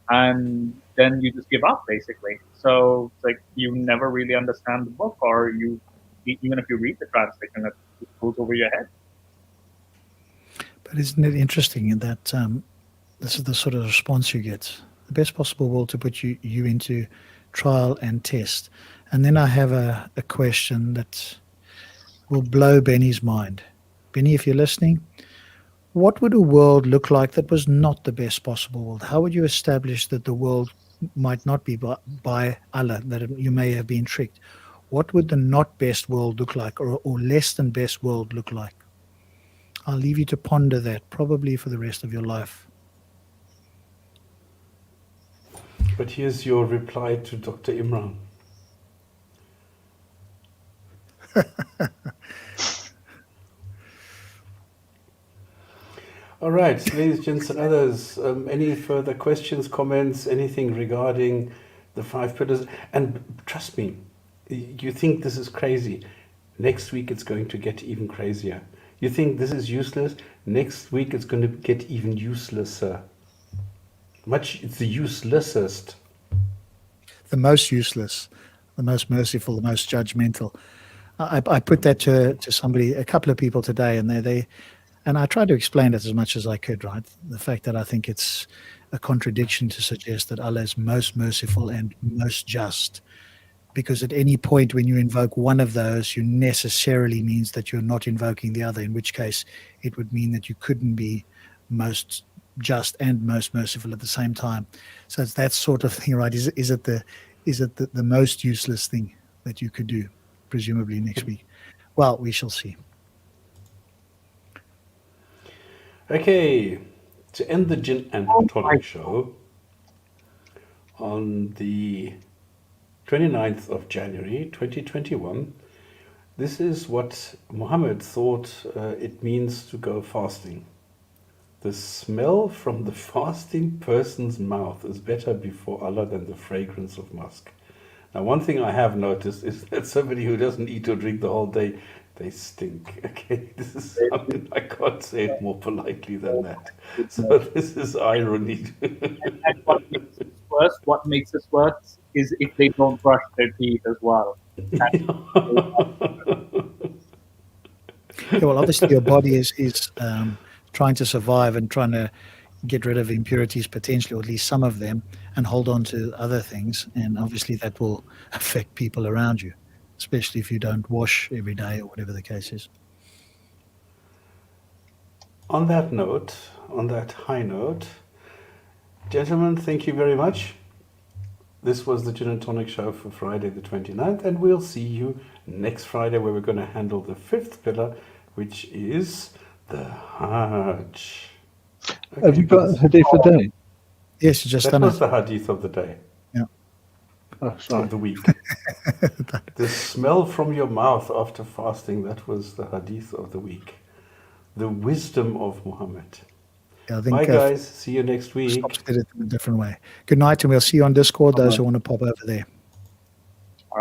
And then you just give up, basically. So it's like you never really understand the book, or even if you read the translation, it just goes over your head. But isn't it interesting that this is the sort of response you get? The best possible world to put you into trial and test. And then I have a question that will blow Benny's mind. Benny, if you're listening, what would a world look like that was not the best possible world? How would you establish that the world might not be by Allah, that you may have been tricked? What would the not best world look like, or less than best world look like? I'll leave you to ponder that, probably for the rest of your life. But here's your reply to Dr. Imran. All right, ladies, gents, and others, any further questions, comments, anything regarding the 5 pillars? And trust me, You think this is crazy. Next week it's going to get even crazier. You think this is useless. Next week it's going to get even uselesser. It's the uselessest. The most useless, the most merciful, the most judgmental. I put that to somebody, a couple of people today, and and I tried to explain it as much as I could, right? The fact that I think it's a contradiction to suggest that Allah is most merciful and most just, because at any point when you invoke one of those, you necessarily means that you're not invoking the other, in which case it would mean that you couldn't be most just and most merciful at the same time. So it's that sort of thing, right? Is it the most useless thing that you could do, presumably next week? Well, we shall see. Okay, to end the Gin and Tonic show on the 29th of January 2021, this is what Muhammad thought it means to go fasting. The smell from the fasting person's mouth is better before Allah than the fragrance of musk. Now, one thing I have noticed is that somebody who doesn't eat or drink the whole day, they stink. Okay, I can't say it more politely than that. So this is irony. And what makes this worse is if they don't brush their teeth as well. Yeah, well, obviously your body is trying to survive and trying to get rid of impurities potentially, or at least some of them, and hold on to other things. And obviously that will affect people around you, especially if you don't wash every day or whatever the case is. On that note, on that high note, gentlemen, thank you very much. This was the Gin and Tonic show for Friday the 29th, and we'll see you next Friday, where we're going to handle the fifth pillar, which is the Hajj. Okay, Have you got Hadith a day? Yes, you just that done was it. the Hadith of the day. Yeah. Oh, sorry. Of the week. The smell from your mouth after fasting, that was the Hadith of the week. The wisdom of Muhammad. Yeah, I think, bye, guys. See you next week. Did it in a different way. Good night, and we'll see you on Discord, those Bye-bye. who want to pop over there.